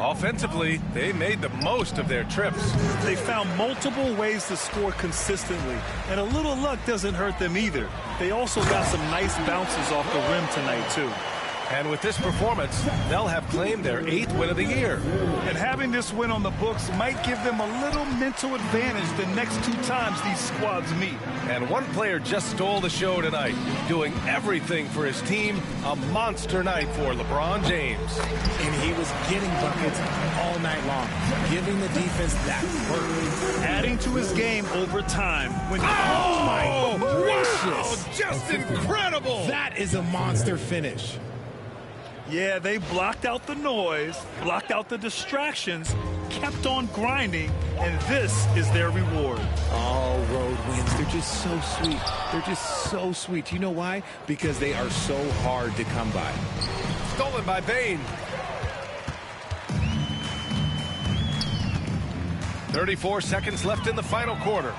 S6: Offensively, they made the most of their trips.
S7: They found multiple ways to score consistently, and a little luck doesn't hurt them either. They also got some nice bounces off the rim tonight, too.
S6: And with this performance, they'll have claimed their 8th win of the year.
S7: And having this win on the books might give them a little mental advantage the next 2 times these squads meet.
S6: And one player just stole the show tonight, doing everything for his team. A monster night for LeBron James.
S11: And he was getting buckets all night long, giving the defense that work.
S7: Adding to his game over time. When
S11: oh my gracious.
S6: Wow, just incredible.
S11: That is a monster finish.
S7: Yeah, they blocked out the noise, blocked out the distractions, kept on grinding, and this is their reward.
S11: All road wins. They're just so sweet. They're just so sweet. You know why? Because they are so hard to come by.
S6: Stolen by Bain. 34 seconds left in the final quarter.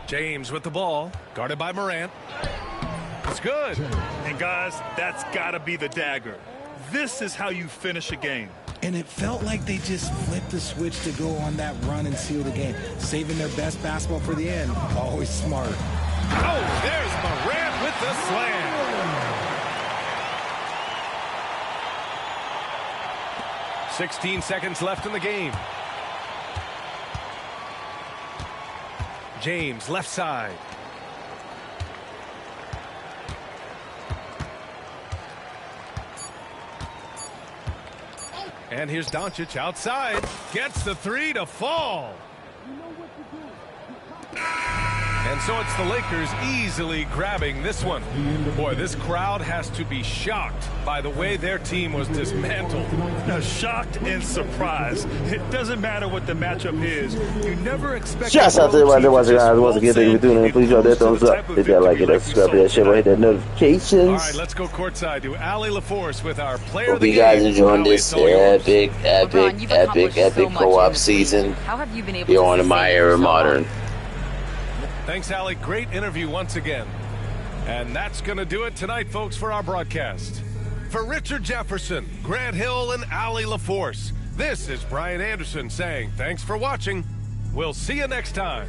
S6: James with the ball, guarded by Morant. It's good.
S7: And guys, that's got to be the dagger. This is how you finish a game.
S11: And it felt like they just flipped the switch to go on that run and seal the game, saving their best basketball for the end. Always smart.
S6: Oh, there's Morant with the slam. "16 seconds left in the game. James, left side. And here's Doncic outside. Gets the three to fall. And so it's the Lakers easily grabbing this one. Boy, this crowd has to be shocked by the way their team was dismantled.
S7: Now, shocked and surprised. It doesn't matter what the matchup is. You never expect.
S4: Shouts out to everybody that watching, guys. Once again, thank you for tuning in. Please drop that thumbs up. Hit that like, hit that subscribe, hit that share, hit that notifications.
S6: All right, let's go courtside to Allie LaForce with our player of
S4: Hope
S6: the
S4: you
S6: game.
S4: guys enjoying this epic
S8: so much
S4: co-op
S8: in this
S4: season
S8: How have you been able
S4: here
S8: to
S4: on the
S8: sustain it
S4: MyEras
S8: for so
S4: Modern.
S8: long?
S6: Thanks, Allie. Great interview once again. And that's going to do it tonight, folks, for our broadcast. For Richard Jefferson, Grant Hill, and Allie LaForce, this is Brian Anderson saying thanks for watching. We'll see you next time.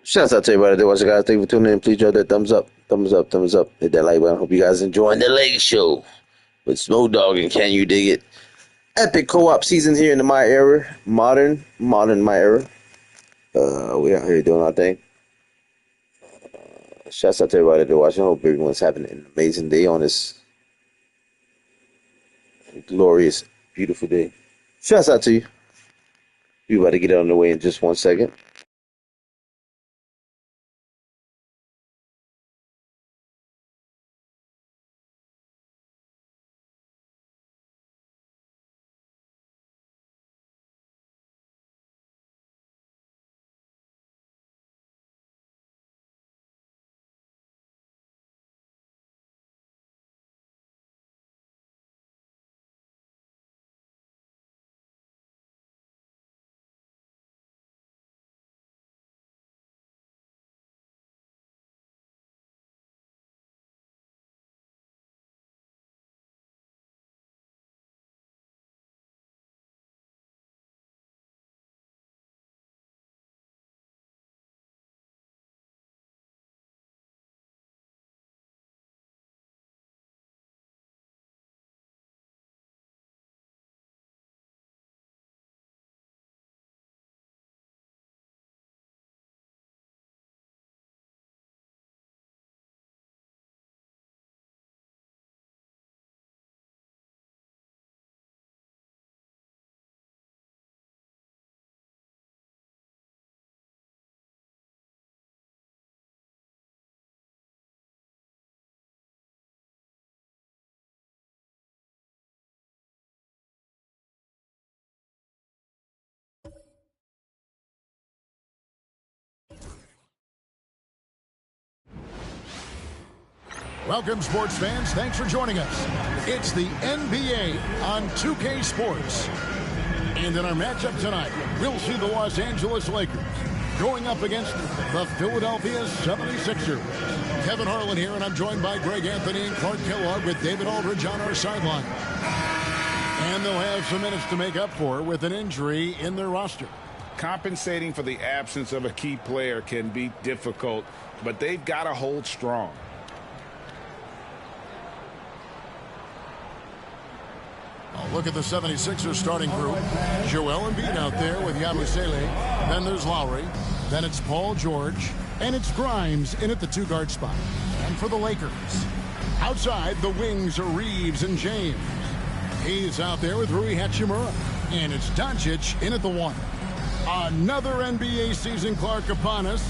S4: Shouts out to everybody that watching, guys. Thank you for tuning in. Please drop that thumbs up. Thumbs up. Thumbs up. Hit that like button. Hope you guys enjoying the late show with Smoke Dog and Can You Dig It? Epic co-op season here in the MyEras. Modern MyEras. We out here doing our thing. Shouts out to everybody that watching. Hope everyone's having an amazing day on this glorious, beautiful day. Shouts out to you. We about to get on the way in just 1 second.
S15: Welcome, sports fans. Thanks for joining us. It's the NBA on 2K Sports. And in our matchup tonight, we'll see the Los Angeles Lakers going up against the Philadelphia 76ers. Kevin Harlan here, and I'm joined by Greg Anthony and Clark Kellogg with David Aldridge on our sideline. And they'll have some minutes to make up for with an injury in their roster.
S16: Compensating for the absence of a key player can be difficult, but they've got to hold strong.
S15: look at the 76ers starting group. Joel Embiid out there with Yabusele. Then there's Lowry. Then it's Paul George. And it's Grimes in at the 2-guard spot. And for the Lakers, outside the wings are Reeves and James. He's out there with Rui Hachimura. And it's Doncic in at the 1. Another NBA season, Clark, upon us.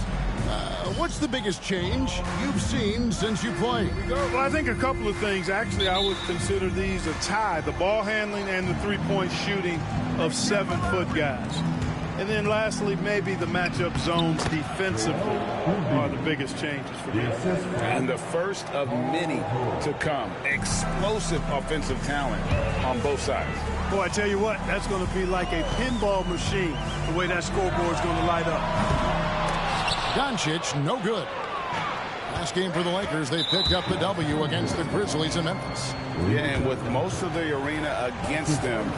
S15: What's the biggest change you've seen since you played?
S17: Well, I think a couple of things. Actually, I would consider these a tie. The ball handling and the three-point shooting of 7-foot guys. And then lastly, maybe the matchup zones defensively are the biggest changes for me.
S16: And the first of many to come. Explosive offensive talent on both sides.
S17: Boy, I tell you what, that's going to be like a pinball machine, the way that scoreboard's going to light up.
S15: Doncic, no good. Last game for the Lakers, they picked up the W against the Grizzlies in Memphis.
S16: Yeah, and with most of the arena against them,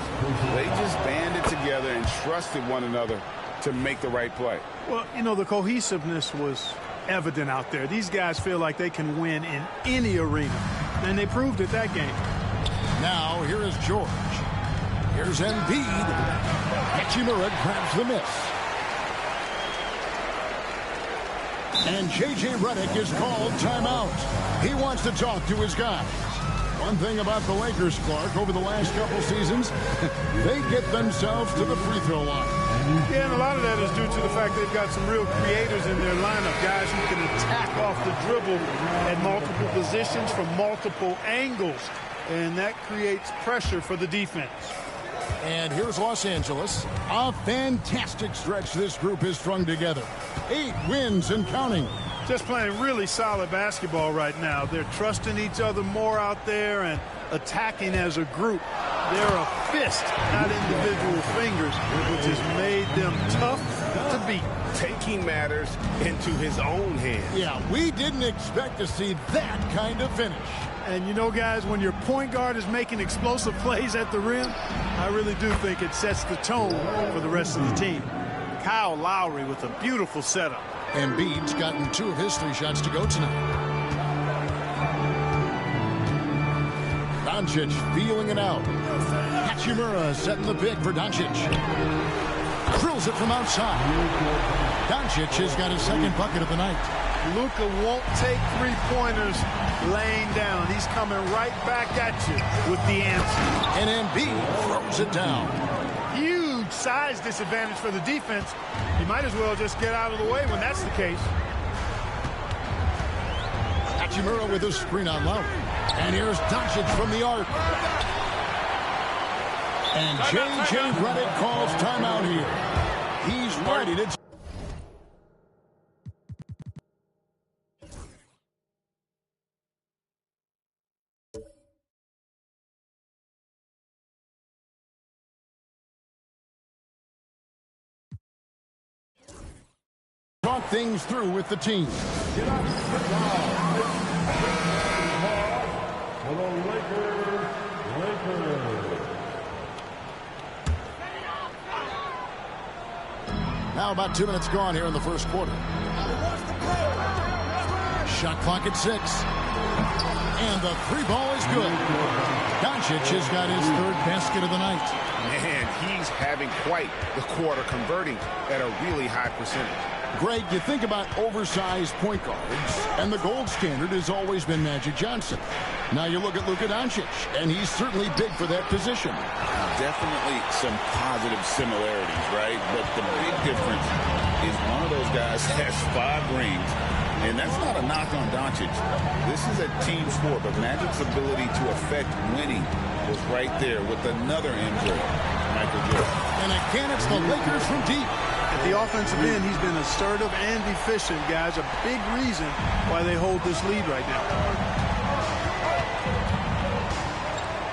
S16: they just banded together and trusted one another to make the right play.
S17: Well, you know, the cohesiveness was evident out there. These guys feel like they can win in any arena, and they proved it that game.
S15: Now, here is George. Here's Embiid. Hachimura grabs the miss. And J.J. Redick is called timeout. He wants to talk to his guys. One thing about the Lakers, Clark, over the last couple seasons, they get themselves to the free throw line.
S17: Yeah, and a lot of that is due to the fact they've got some real creators in their lineup, guys who can attack off the dribble at multiple positions from multiple angles, and that creates pressure for the defense.
S15: And here's Los Angeles. A fantastic stretch this group has strung together. 8 wins and counting.
S17: Just playing really solid basketball right now. They're trusting each other more out there and attacking as a group. They're a fist, not individual fingers, which has made them tough to beat.
S16: Taking matters into his own hands.
S15: Yeah, we didn't expect to see that kind of finish.
S17: And you know, guys, when your point guard is making explosive plays at the rim, I really do think it sets the tone for the rest of the team. Kyle Lowry with a beautiful setup.
S15: Embiid's gotten 2 of his 3 shots to go tonight. Doncic feeling it out. Hachimura setting the pick for Doncic. Drills it from outside. Doncic has got his 2nd bucket of the night.
S17: Luka won't take 3-pointers laying down. He's coming right back at you with the answer.
S15: And Embiid throws it down.
S17: Huge size disadvantage for the defense. You might as well just get out of the way when that's the case.
S15: Hachimura with a screen on Lowry. And here's Doncic from the arc. And J.J. Redick calls timeout here. He's ready to... talk things through with the team. Now about 2 minutes gone here in the first quarter. Shot clock at 6. And the 3 ball is good. Doncic has got his 3rd basket of the night.
S16: Man, he's having quite the quarter, converting at a really high percentage.
S15: Greg, you think about oversized point guards, and the gold standard has always been Magic Johnson. Now you look at Luka Doncic, and he's certainly big for that position.
S16: Definitely some positive similarities, right? But the big difference is one of those guys has 5 rings, and that's not a knock on Doncic. This is a team sport, but Magic's ability to affect winning was right there with another MJ, Michael Jordan.
S15: And again, it's the Lakers from deep.
S17: At the offensive end, he's been assertive and efficient, guys. A big reason why they hold this lead right now.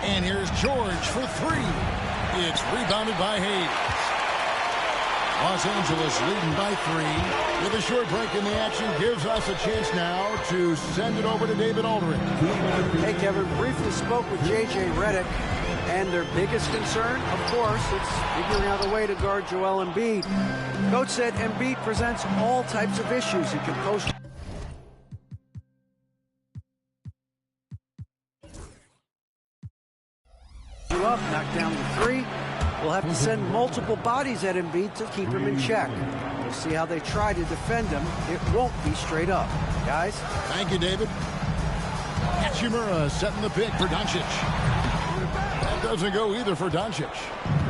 S15: And here's George for 3. It's rebounded by Hayes. Los Angeles leading by 3. With a short break in the action, gives us a chance now to send it over to David Aldridge.
S18: Hey, Kevin, briefly spoke with J.J. Redick, and their biggest concern, of course, it's figuring out a way to guard Joel Embiid. Coach said Embiid presents all types of issues. He can post... you up, knock down send multiple bodies at Embiid to keep him in check. We'll see how they try to defend him. It won't be straight up. Guys?
S15: Thank you, David. Hachimura setting the pick for Doncic. That doesn't go either for Doncic.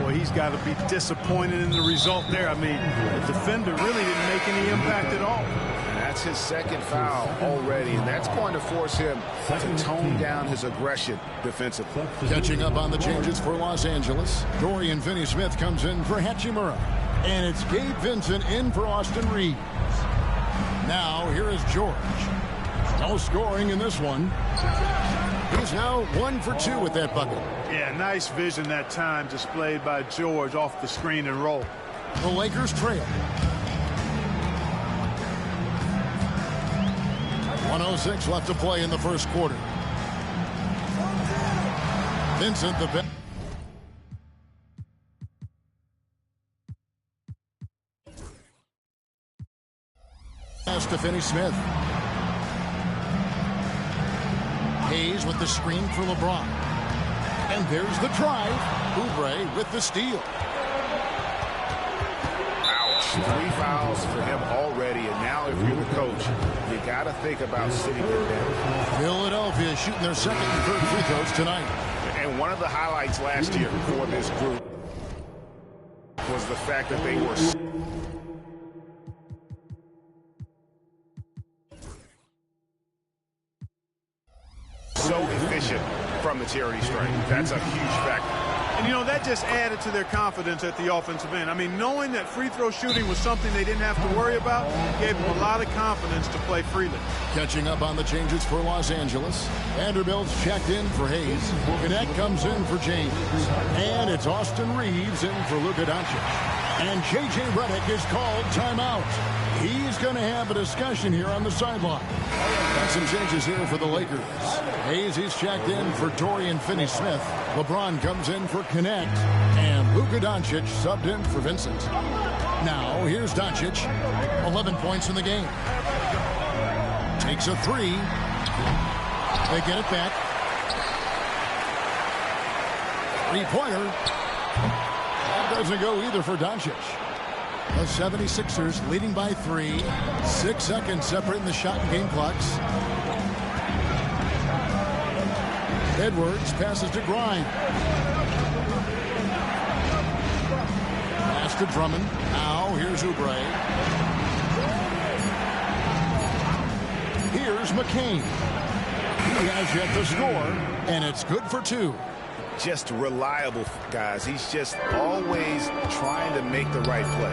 S17: Boy, he's got to be disappointed in the result there. I mean, the defender really didn't make any impact at all.
S16: That's his second foul already, and that's going to force him to tone down his aggression defensively.
S15: Catching up on the changes for Los Angeles, Dorian Finney-Smith comes in for Hachimura. And it's Gabe Vincent in for Austin Reeves. Now, here is George. No scoring in this one. He's now 1 for 2 with that bucket.
S17: Yeah, nice vision that time displayed by George off the screen and roll.
S15: The Lakers trail. 1:06 left to play in the first quarter. Vincent, the best. Pass to Finney-Smith. Hayes with the screen for LeBron. And there's the drive. Oubre with the steal.
S16: Ouch. 3 fouls for him already, and now if you're the coach, you got to think about sitting him down.
S15: Philadelphia shooting their second and third free throws tonight.
S16: And one of the highlights last year for this group was the fact that they were so efficient from the charity stripe. That's a huge factor.
S17: And, you know, that just added to their confidence at the offensive end. I mean, knowing that free throw shooting was something they didn't have to worry about gave them a lot of confidence to play freely.
S15: Catching up on the changes for Los Angeles. Vanderbilt's checked in for Hayes. Gannett comes in for James. And it's Austin Reeves in for Luka Doncic. And J.J. Redick is called timeout. He's going to have a discussion here on the sideline. Got some changes here for the Lakers. Hayes, he's checked in for Dorian Finney-Smith. LeBron comes in for Connect. And Luka Doncic subbed in for Vincent. Now, here's Doncic. 11 points in the game. Takes a 3. They get it back. 3-pointer. That doesn't go either for Doncic. The 76ers leading by 3. 6 seconds separating the shot and game clocks. Edwards passes to Grimes. Pass to Drummond. Now here's Oubre. Here's McCain. He has yet to score, and it's good for 2.
S16: Just reliable, guys. He's just always trying to make the right play.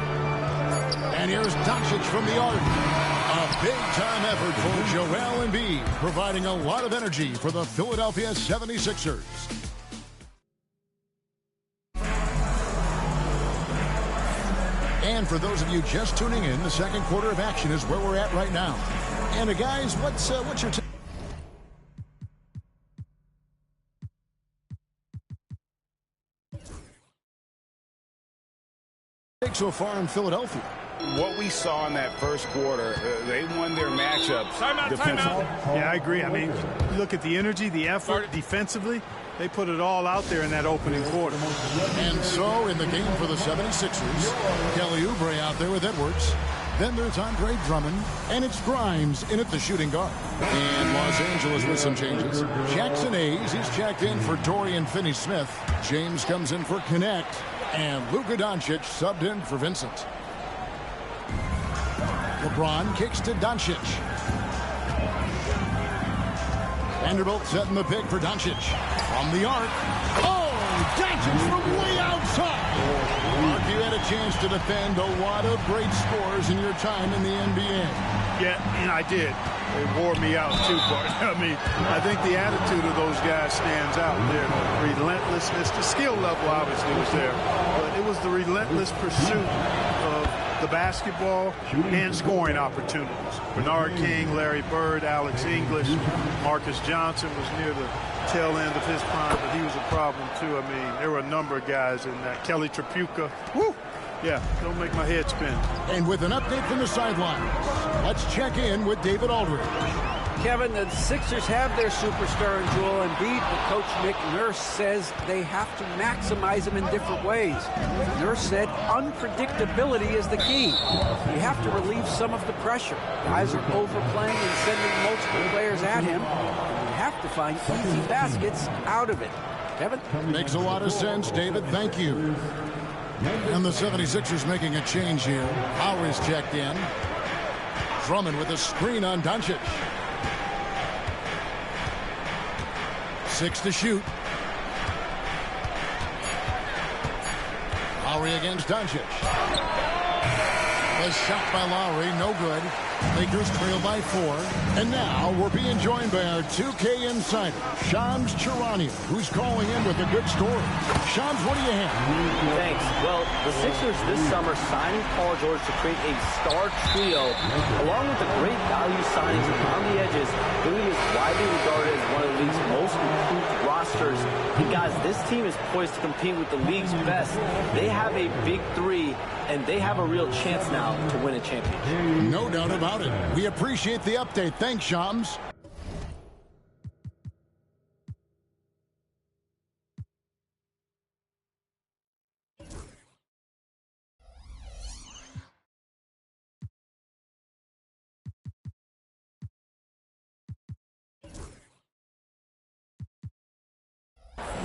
S15: And here's Doncic from the arc. A big-time effort for Joel Embiid, providing a lot of energy for the Philadelphia 76ers. And for those of you just tuning in, the second quarter of action is where we're at right now. And guys, what's your take so far in Philadelphia?
S16: What we saw in that first quarter, they won their matchups defensively.
S17: Yeah, I agree. I mean, you look at the energy, the effort defensively, they put it all out there in that opening quarter.
S15: And so in the game for the 76ers, Kelly Oubre out there with Edwards. Then there's Andre Drummond, and it's Grimes in at the shooting guard. And Los Angeles with some changes. Jackson Hayes, he's checked in for Dorian Finney-Smith. James comes in for Connect. And Luka Doncic subbed in for Vincent. LeBron kicks to Doncic. Vanderbilt setting the pick for Doncic. From the arc. Oh, Doncic from way outside. Mark, you had a chance to defend a lot of great scores in your time in the NBA.
S17: Yeah, and I did. It wore me out too, but I mean, I think the attitude of those guys stands out there. The relentlessness, the skill level obviously was there, but it was the relentless pursuit of the basketball and scoring opportunities. Bernard King, Larry Bird, Alex English, Marcus Johnson was near the tail end of his prime, but he was a problem too. I mean, there were a number of guys in that. Kelly Tripucka, woo! Yeah, don't make my head spin.
S15: And with an update from the sidelines, let's check in with David Aldridge.
S18: Kevin, the Sixers have their superstar in Joel Embiid, but Coach Nick Nurse says they have to maximize him in different ways. Nurse said unpredictability is the key. You have to relieve some of the pressure. Guys are overplaying and sending multiple players at him. And you have to find easy baskets out of it. Kevin?
S15: Makes a lot of sense, David. Thank you. And the 76ers making a change here. Lowry's checked in. Drummond with a screen on Doncic. 6 to shoot. Lowry against Doncic. A shot by Lowry, no good. Lakers trail by 4. And now we're being joined by our 2K insider, Shams Charania, who's calling in with a good story. Shams, what do you have?
S10: Thanks. Well, the Sixers this summer signed Paul George to create a star trio. Along with the great value signings around the edges, Philly is widely regarded as one of the league's most improved rosters. And guys, this team is poised to compete with the league's best. They have a big three, and they have a real chance now to win a championship.
S15: No doubt about it. We appreciate the update. Thanks, Shams.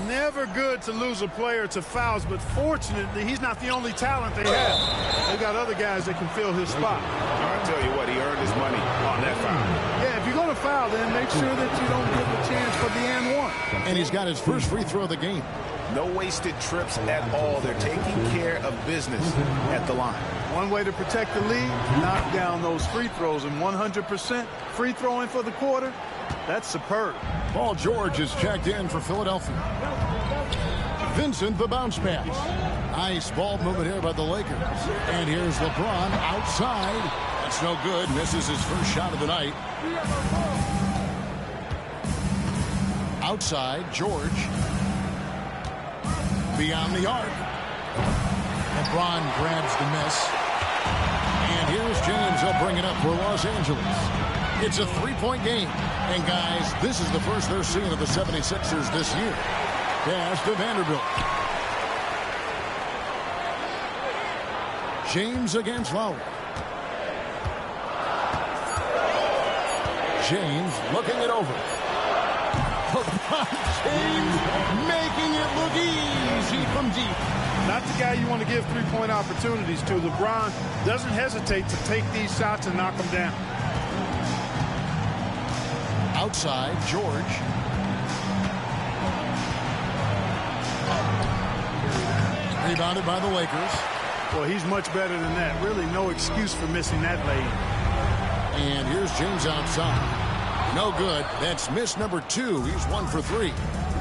S17: Never good to lose a player to fouls, but fortunately, he's not the only talent they have. They got other guys that can fill his spot.
S16: I tell you what, he earned his money on that foul.
S17: Yeah, if you're going to foul, then make sure that you don't give a chance for the and one.
S15: And he's got his first free throw of the game.
S16: No wasted trips at all. They're taking care of business at the line.
S17: One way to protect the lead, knock down those free throws, and 100% free throwing for the quarter, that's superb.
S15: Paul George is checked in for Philadelphia. Vincent, the bounce pass. Nice ball movement here by the Lakers. And here's LeBron outside. That's no good. Misses his first shot of the night. Outside, George. Beyond the arc. LeBron grabs the miss. And here's James. They'll bring it up for Los Angeles. It's a three-point game. And, guys, this is the first they're seeing of the 76ers this year. Pass to Vanderbilt. James against Lowry. James looking it over. James making it look easy from deep.
S17: Not the guy you want to give three-point opportunities to. LeBron doesn't hesitate to take these shots and knock them down.
S15: Outside, George. Rebounded by the Lakers.
S17: Well, he's much better than that. Really no excuse for missing that lane.
S15: And here's James outside. No good. That's miss number 2. He's 1 for 3.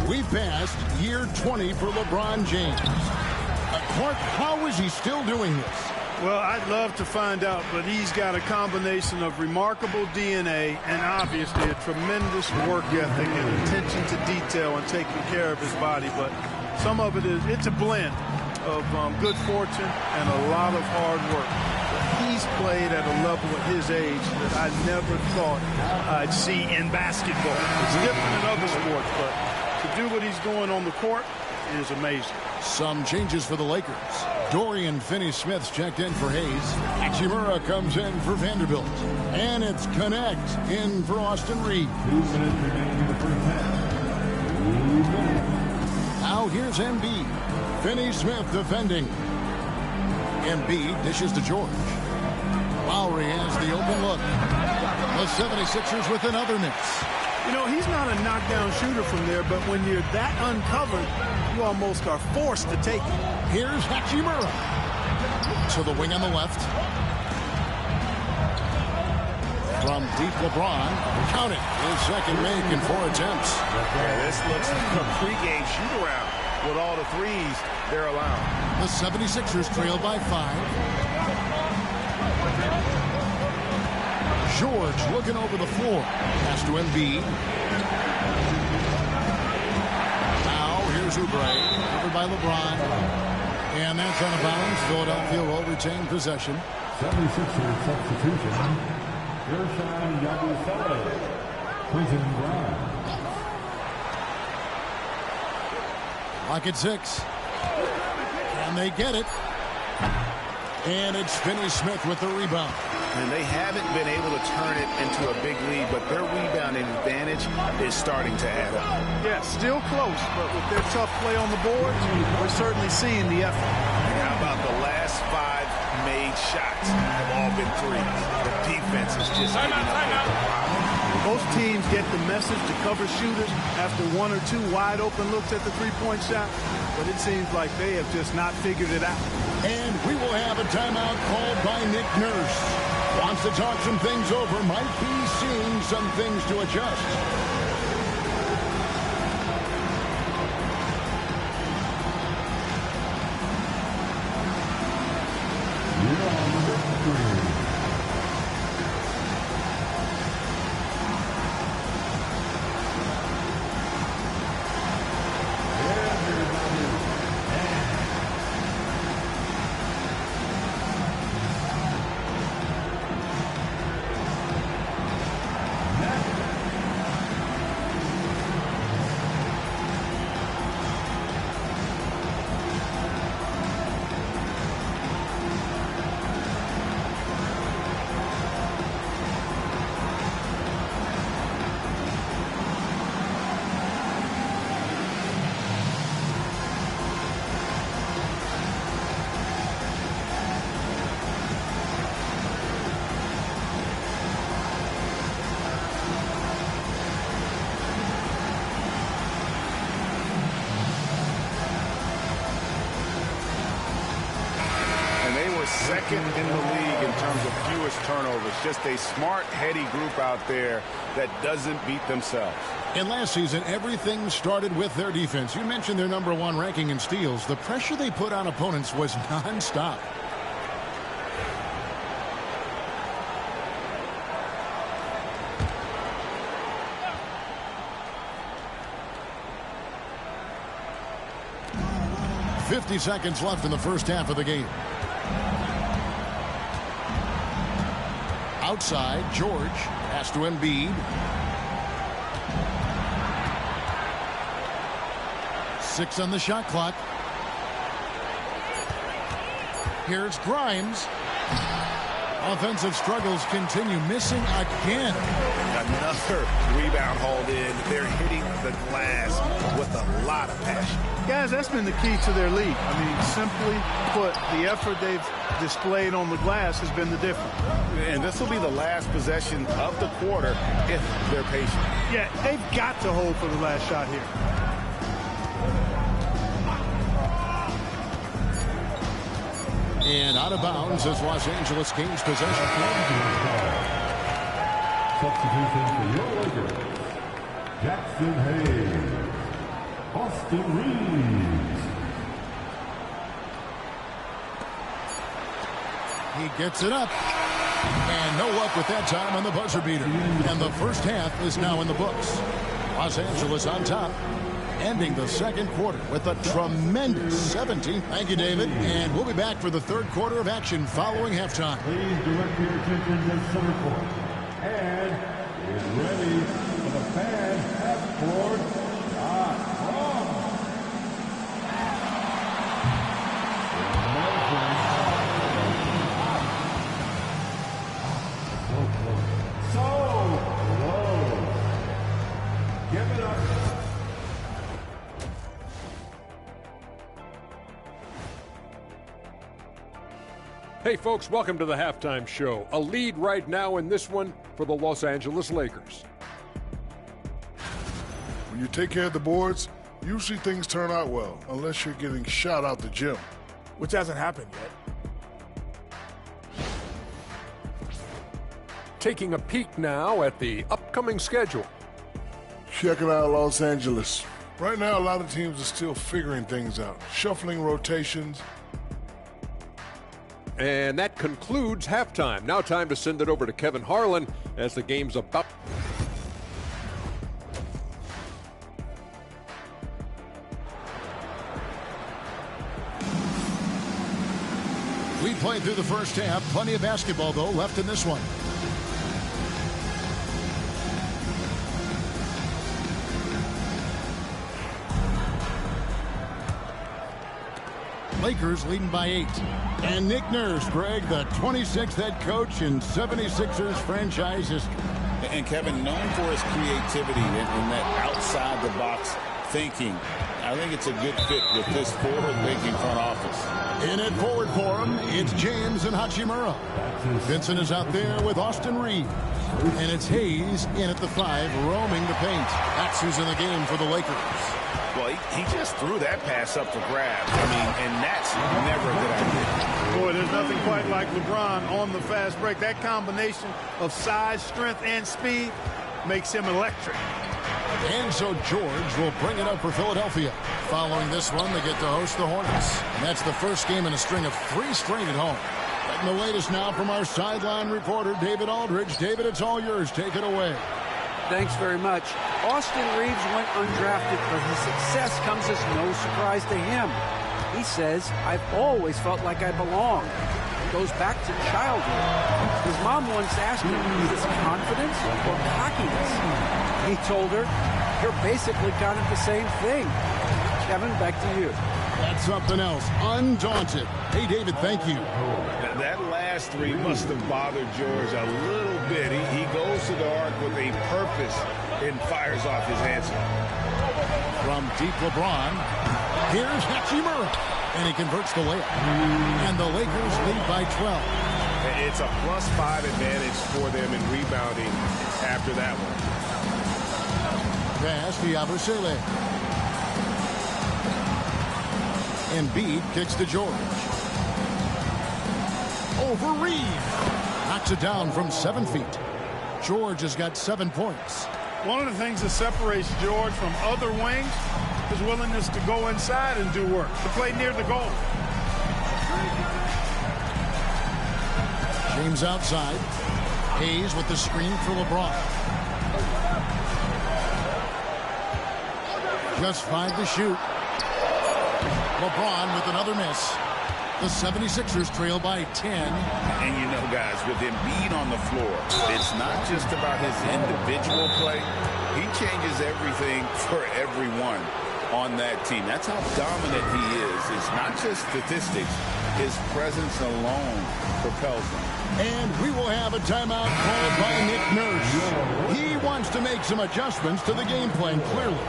S15: We passed year 20 for LeBron James. Clark, how is he still doing this?
S17: Well, I'd love to find out, but he's got a combination of remarkable DNA and obviously a tremendous work ethic and attention to detail and taking care of his body. But some of it's a blend of good fortune and a lot of hard work. He's played at a level at his age that I never thought I'd see in basketball. It's different in other sports, but to do what he's doing on the court is amazing.
S15: Some changes for the Lakers. Dorian Finney-Smith's checked in for Hayes. Hachimura comes in for Vanderbilt. And it's Connect in for Austin Reed.
S9: 2 minutes remaining in the first half.
S15: Now here's Embiid. Finney-Smith defending. Embiid dishes to George. Lowry has the open look. The 76ers with another miss.
S17: You know, he's not a knockdown shooter from there, but when you're that uncovered, you almost are forced to take it.
S15: Here's Hachimura. To the wing on the left. From deep, LeBron. Count it. His second make in 4 attempts.
S16: Yeah, this looks like a pregame shoot-around with all the threes they're allowing.
S15: The 76ers trail by 5. George looking over the floor. Pass to Embiid. Now here's Oubre. Covered by LeBron. And that's out of bounds. Philadelphia will retain possession.
S9: 76ers substitution. Gershon Yabusele.
S15: Clock at 6. And they get it. And it's Finney-Smith with the rebound.
S16: And they haven't been able to turn it into a big lead, but their rebounding advantage is starting to add up.
S17: Yeah, still close, but with their tough play on the boards, we're certainly seeing the effort.
S16: And how about the last 5 made shots have all been threes? The defense is just getting up.
S17: Most teams get the message to cover shooters after 1 or 2 wide open looks at the three-point shot, but it seems like they have just not figured it out.
S15: And we will have a timeout called by Nick Nurse. Wants to talk some things over, might be seeing some things to adjust.
S16: Second in the league in terms of fewest turnovers. Just a smart, heady group out there that doesn't beat themselves.
S15: And last season, everything started with their defense. You mentioned their #1 ranking in steals. The pressure they put on opponents was nonstop. .50 seconds left in the first half of the game. Outside, George has to Embiid. 6 on the shot clock. Here's Grimes. Offensive struggles continue, missing again.
S16: Another rebound hauled in. They're hitting the glass with a lot of passion.
S17: Guys, that's been the key to their lead. I mean, simply put, the effort they've displayed on the glass has been the difference.
S16: And this will be the last possession of the quarter if they're patient.
S17: Yeah, they've got to hold for the last shot here.
S15: And out of bounds as Los Angeles gains possession.
S9: Substitution for your Lakers, Jackson Hayes, Austin Reeves.
S15: He gets it up. And no luck with that time on the buzzer beater. And the first half is now in the books. Los Angeles on top, ending the second quarter with a tremendous 17. Thank you, David. And we'll be back for the third quarter of action following halftime.
S9: Please direct your attention to center court. And is ready for the fan half-court shot from so close. Give it up.
S12: Hey folks, welcome to the halftime show. A lead right now in this one for the Los Angeles Lakers.
S14: When you take care of the boards, usually things turn out well, unless you're getting shot out the gym.
S13: Which hasn't happened yet.
S12: Taking a peek now at the upcoming schedule.
S14: Check it out, Los Angeles. Right now, a lot of teams are still figuring things out, shuffling rotations.
S12: And that concludes halftime. Now time to send it over to Kevin Harlan as the game's about.
S15: We played through the first half. Plenty of basketball, though, left in this one. Lakers leading by 8. And Nick Nurse, Greg, the 26th head coach in 76ers franchise history.
S16: And Kevin, known for his creativity and that outside-the-box thinking, I think it's a good fit with this forward-thinking front office.
S15: In at forward for him, it's James and Hachimura. Vincent is out there with Austin Reeves. And it's Hayes in at the 5, roaming the paint. That's who's in the game for the Lakers.
S16: Well, he just threw that pass up for grabs. I mean, and that's never a good idea.
S17: Boy, there's nothing quite like LeBron on the fast break. That combination of size, strength, and speed makes him electric.
S15: And so George will bring it up for Philadelphia. Following this one, they get to host the Hornets. And that's the first game in a string of 3 straight at home. Getting the latest now from our sideline reporter, David Aldridge. David, it's all yours. Take it away.
S18: Thanks very much. Austin Reeves went undrafted, but his success comes as no surprise to him. He says, I've always felt like I belong. It goes back to childhood. His mom once asked him, is this confidence or cockiness? He told her, you're basically kind of the same thing. Kevin, back to you.
S15: That's something else. Undaunted. Hey, David, thank you.
S16: That last 3 must have bothered George a little bit. He goes to the arc with a purpose and fires off his answer.
S15: From deep LeBron, here's Hachimura. And he converts the layup. And the Lakers lead by 12.
S6: It's a +5 advantage for them in rebounding after that one.
S15: Pass to Yabusele. Embiid kicks to George. Over Reed. Knocks it down from 7 feet. George has got 7 points.
S17: One of the things that separates George from other wings is willingness to go inside and do work, to play near the goal.
S15: James outside. Hayes with the screen for LeBron. Just 5 to shoot. LeBron with another miss. The 76ers trail by 10.
S16: And you know, guys, with Embiid on the floor, it's not just about his individual play. He changes everything for everyone on that team. That's how dominant he is. It's not just statistics. His presence alone propels him.
S15: And we will have a timeout called by Nick Nurse. He wants to make some adjustments to the game plan, clearly.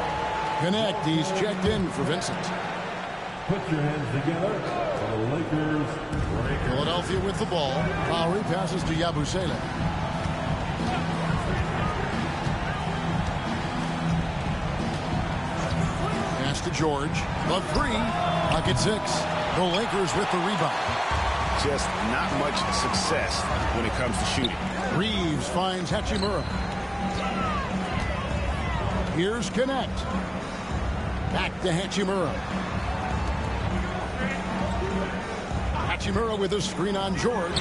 S15: Connect, he's checked in for Vincent.
S9: Put your hands together for the Lakers.
S15: Philadelphia with the ball. Lowry passes to Yabusele. Pass to George. The 3. Pocket 6. The Lakers with the rebound.
S6: Just not much success when it comes to shooting.
S15: Reeves finds Hachimura. Here's Connect. Back to Hachimura. Hachimura with a screen on George.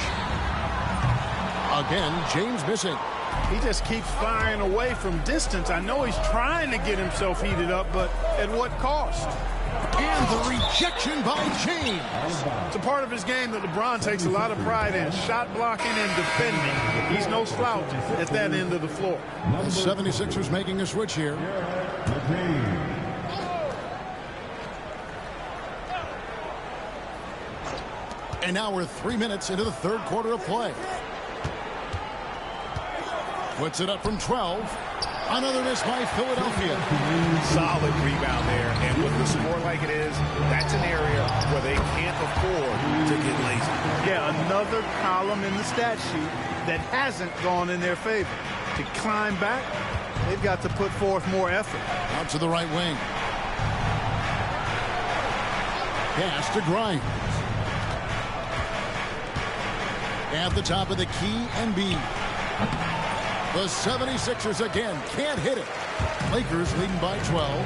S15: Again, James missing.
S17: He just keeps firing away from distance. I know he's trying to get himself heated up, but at what cost?
S15: And the rejection by James.
S17: It's a part of his game that LeBron takes a lot of pride in. Shot blocking and defending. He's no slouch at that end of the floor.
S15: The 76ers making a switch here. And now we're 3 minutes into the third quarter of play. Puts it up from 12. Another miss by Philadelphia.
S6: Solid rebound there. And with the score like it is, that's an area where they can't afford to get lazy.
S17: Yeah, another column in the stat sheet that hasn't gone in their favor. To climb back, they've got to put forth more effort.
S15: Out to the right wing. Pass to Grimes. At the top of the key, Embiid. The 76ers again can't hit it. Lakers leading by 12.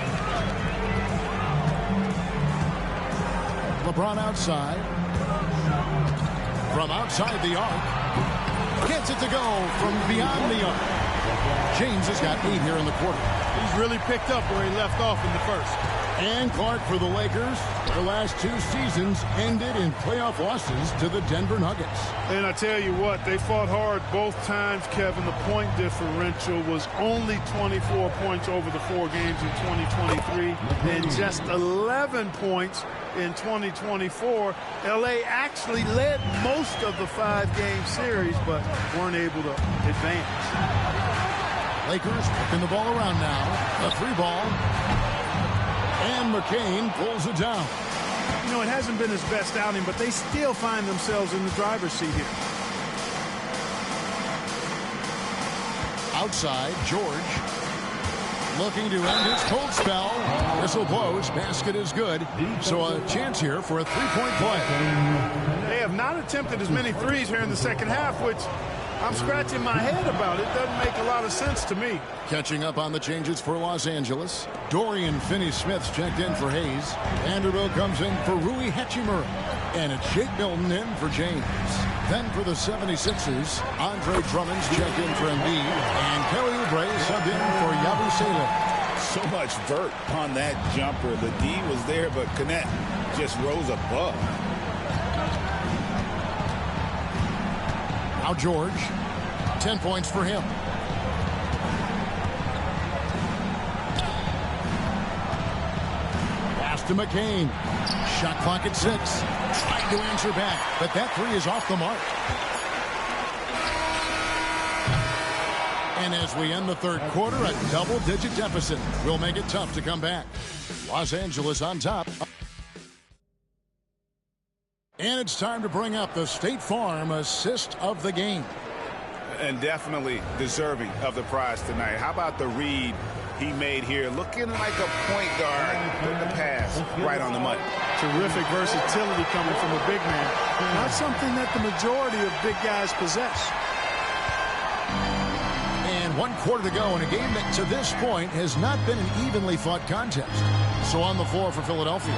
S15: LeBron outside. From outside the arc. Gets it to go from beyond the arc. James has got 8 here in the quarter.
S17: He's really picked up where he left off in the first.
S15: And Clark, for the Lakers, their last 2 seasons ended in playoff losses to the Denver Nuggets.
S17: And I tell you what, they fought hard both times, Kevin. The point differential was only 24 points over the 4 games in 2023 and just 11 points in 2024. LA actually led most of the 5-game series, but weren't able to advance.
S15: Lakers picking the ball around now. A 3 ball. And McCain pulls it down.
S17: You know, it hasn't been his best outing, but they still find themselves in the driver's seat here.
S15: Outside, George looking to end his cold spell. Whistle blows. Basket is good. So a chance here for a 3-point play.
S17: They have not attempted as many threes here in the second half, which I'm scratching my head about. It doesn't make a lot of sense to me.
S15: Catching up on the changes for Los Angeles. Dorian Finney-Smith's checked in for Hayes. Vanderbilt comes in for Rui Hachimura. And it's Jake Milton in for James. Then for the 76ers, Andre Drummond's checked in for Embiid. And Kelly Oubre subbed in for Yabusele.
S16: So much vert on that jumper. The D was there, but Connect just rose above.
S15: Now George, 10 points for him. Pass to McCain. Shot clock at 6. Trying to answer back, but that 3 is off the mark. And as we end the third quarter, a double-digit deficit will make it tough to come back. Los Angeles on top. And it's time to bring up the State Farm assist of the game.
S16: And definitely deserving of the prize tonight. How about the read he made here? Looking like a point guard with the pass right on the money.
S17: Terrific versatility coming from a big man. Not something that the majority of big guys possess.
S15: And 1 quarter to go in a game that to this point has not been an evenly fought contest. So on the floor for Philadelphia,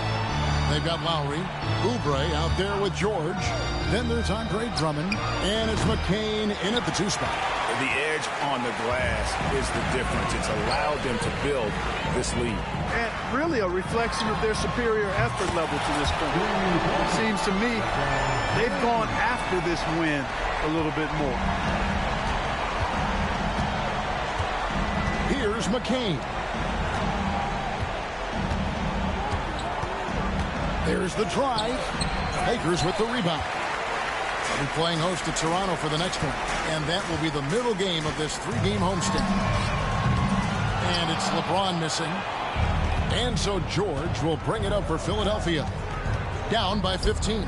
S15: they've got Lowry, Oubre out there with George. Then there's Andre Drummond, and it's McCain in at the 2 spot.
S16: The edge on the glass is the difference. It's allowed them to build this lead.
S17: And really a reflection of their superior effort level to this point. It seems to me they've gone after this win a little bit more.
S15: Here's McCain. There's the drive. Lakers with the rebound. They'll be playing host to Toronto for the next one. And that will be the middle game of this 3-game homestand. And it's LeBron missing. And so George will bring it up for Philadelphia. Down by 15.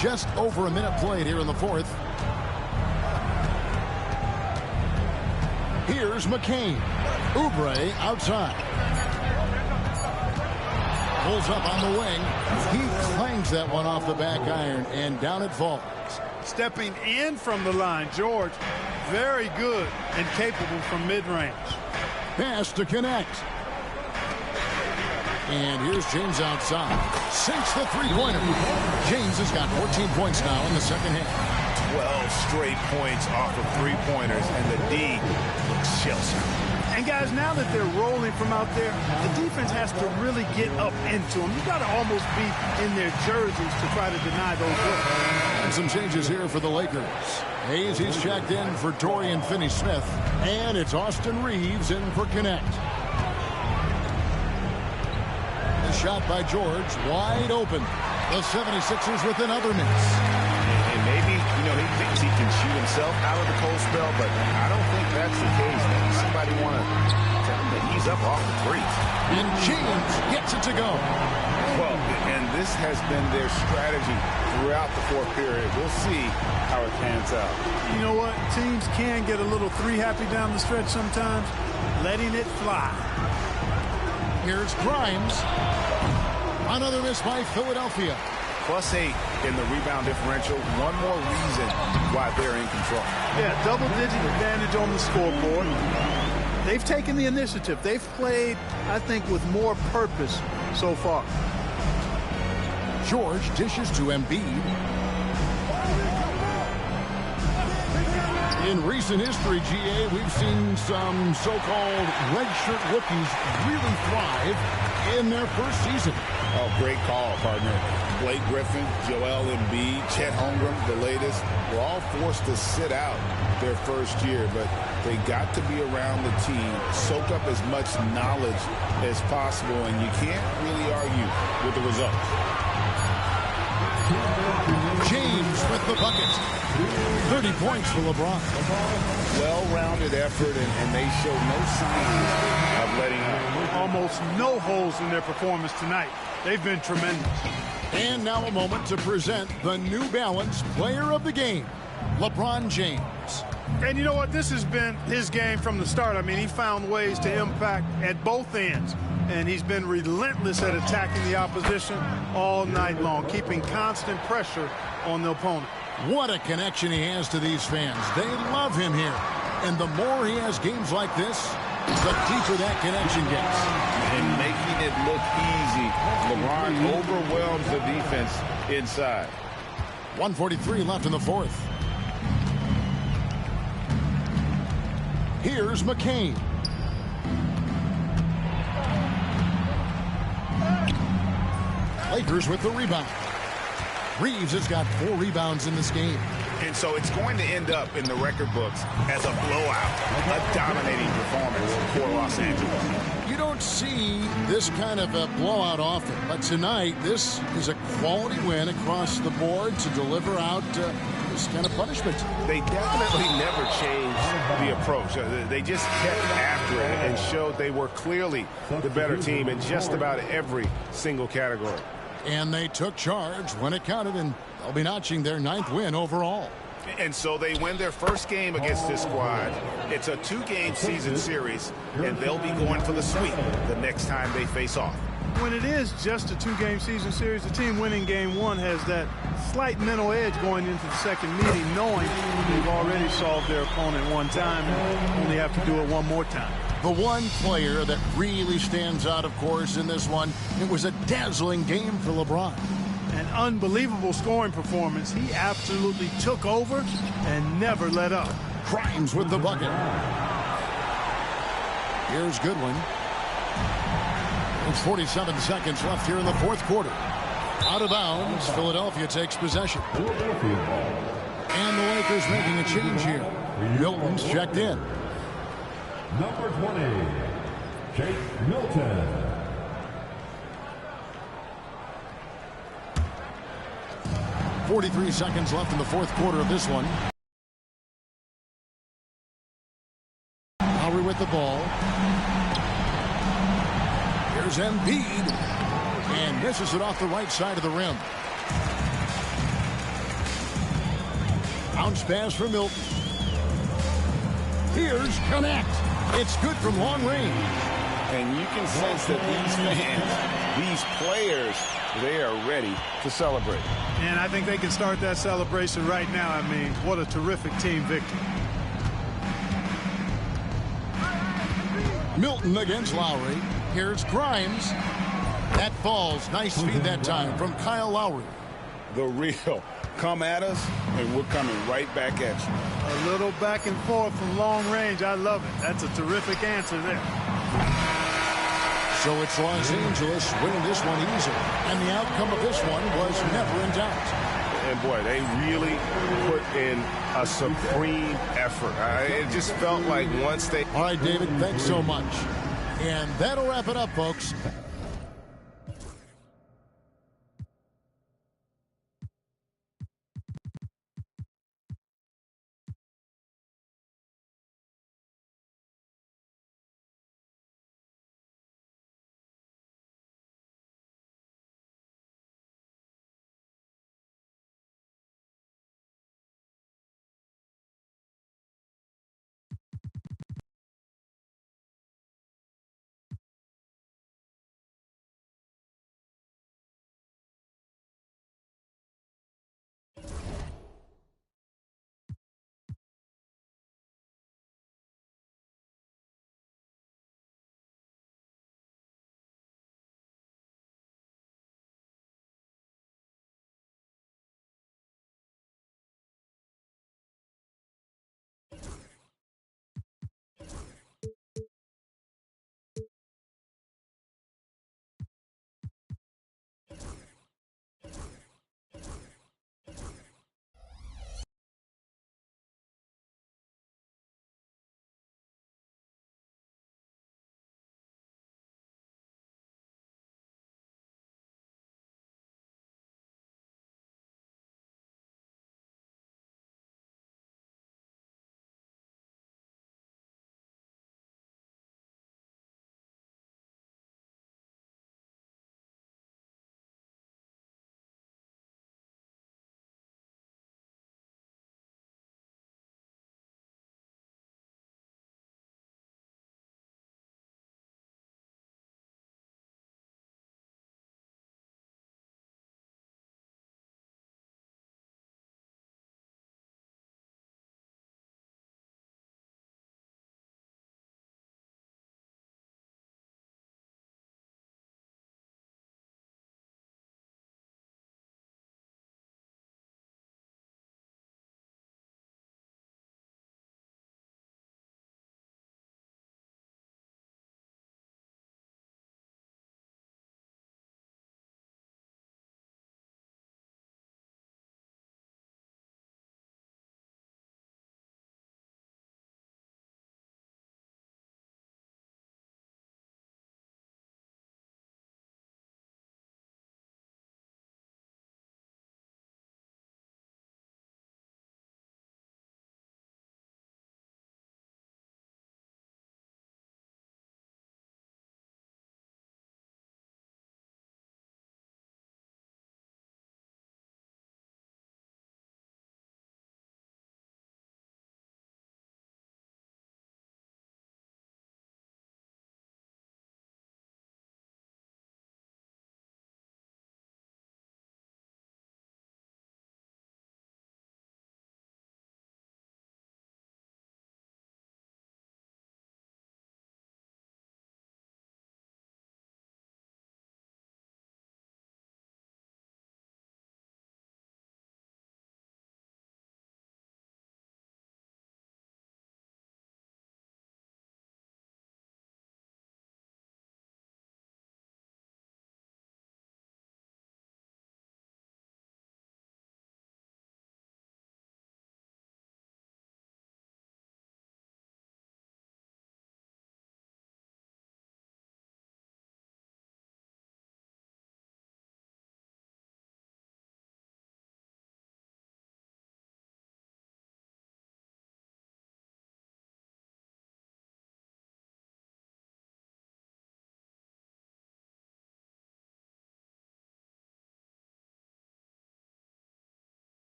S15: Just over a minute played here in the fourth. Here's McCain. Oubre outside. Pulls up on the wing. He clangs that one off the back iron, and down it falls.
S17: Stepping in from the line, George, very good and capable from mid-range.
S15: Pass to Connect. And here's James outside. Sinks the 3-pointer. James has got 14 points now in the second half.
S16: 12 straight points off of 3-pointers, and the D looks shell-shocked.
S17: And guys, now that they're rolling from out there, the defense has to really get up into them. You got to almost be in their jerseys to try to deny those looks.
S15: And some changes here for the Lakers. Hayes, he's checked in for Dorian Finney-Smith. And it's Austin Reeves in for Connect. The shot by George, wide open. The 76ers with another miss.
S16: And maybe, you know, he thinks he can shoot himself out of the cold spell, but I don't think that's the case. Maybe somebody want to tell him to ease up off the threes.
S15: And James gets it to go.
S16: Well, and this has been their strategy throughout the fourth period. We'll see how it pans out.
S17: You know what? Teams can get a little three-happy down the stretch sometimes, letting it fly.
S15: Here's Grimes. Another miss by Philadelphia.
S16: +8 in the rebound differential. One more reason why they're in control.
S17: Yeah, double-digit advantage on the scoreboard. They've taken the initiative. They've played, I think, with more purpose so far.
S15: George dishes to Embiid. In recent history, GA, we've seen some so-called redshirt rookies really thrive in their first season.
S16: Oh, great call, partner. Blake Griffin, Joel Embiid, Chet Holmgren, the latest, were all forced to sit out their first year, but they got to be around the team, soak up as much knowledge as possible, and you can't really argue with the results.
S15: James with the bucket. 30 points for LeBron.
S16: Well-rounded effort, and they show no signs of letting up.
S17: Almost no holes in their performance tonight. They've been tremendous.
S15: And now a moment to present the New Balance Player of the Game, LeBron James.
S17: And you know what? This has been his game from the start. I mean, he found ways to impact at both ends. And he's been relentless at attacking the opposition all night long, keeping constant pressure on the opponent.
S15: What a connection he has to these fans. They love him here. And the more he has games like this, the deeper that connection gets.
S16: And making it look easy, LeBron overwhelms the defense inside.
S15: 1:43 left in the fourth. Here's McCain. Lakers with the rebound. Reeves has got 4 rebounds in this game.
S16: And so it's going to end up in the record books as a blowout, a dominating performance for Los Angeles.
S15: You don't see this kind of a blowout often, but tonight this is a quality win across the board to deliver out this kind of punishment.
S16: They definitely never changed the approach. They just kept after it and showed they were clearly the better team in just about every single category.
S15: And they took charge when it counted, and they'll be notching their 9th win overall.
S16: And so they win their first game against this squad. It's a 2-game season series, and they'll be going for the sweep the next time they face off.
S17: When it is just a 2-game season series, the team winning game 1 has that slight mental edge going into the second meeting, knowing they've already solved their opponent one time and only have to do it one more time.
S15: The one player that really stands out, of course, in this one, it was a dazzling game for LeBron.
S17: An unbelievable scoring performance. He absolutely took over and never let up.
S15: Grimes with the bucket. Here's Goodwin. There's 47 seconds left here in the fourth quarter. Out of bounds, Philadelphia takes possession. And the Lakers making a change here. Milton's checked in.
S9: Number 20, Jake Milton.
S15: 43 seconds left in the fourth quarter of this one. Lowry with the ball. Here's Embiid. And misses it off the right side of the rim. Bounce pass for Milton. Here's Connect. It's good from long range.
S16: And you can sense that these fans, these players, they are ready to celebrate.
S17: And I think they can start that celebration right now. I mean, what a terrific team victory.
S15: Milton against Lowry. Here's Grimes. That falls. Nice feed that time from Kyle Lowry.
S16: The real. Come at us, and we're coming right back at you.
S17: A little back and forth from long range. I love it. That's a terrific answer there.
S15: So it's Los Angeles winning this one easily. And the outcome of this one was never in doubt.
S16: And boy, they really put in a supreme effort. It just felt like once they...
S15: All right, David, thanks so much. And that'll wrap it up, folks.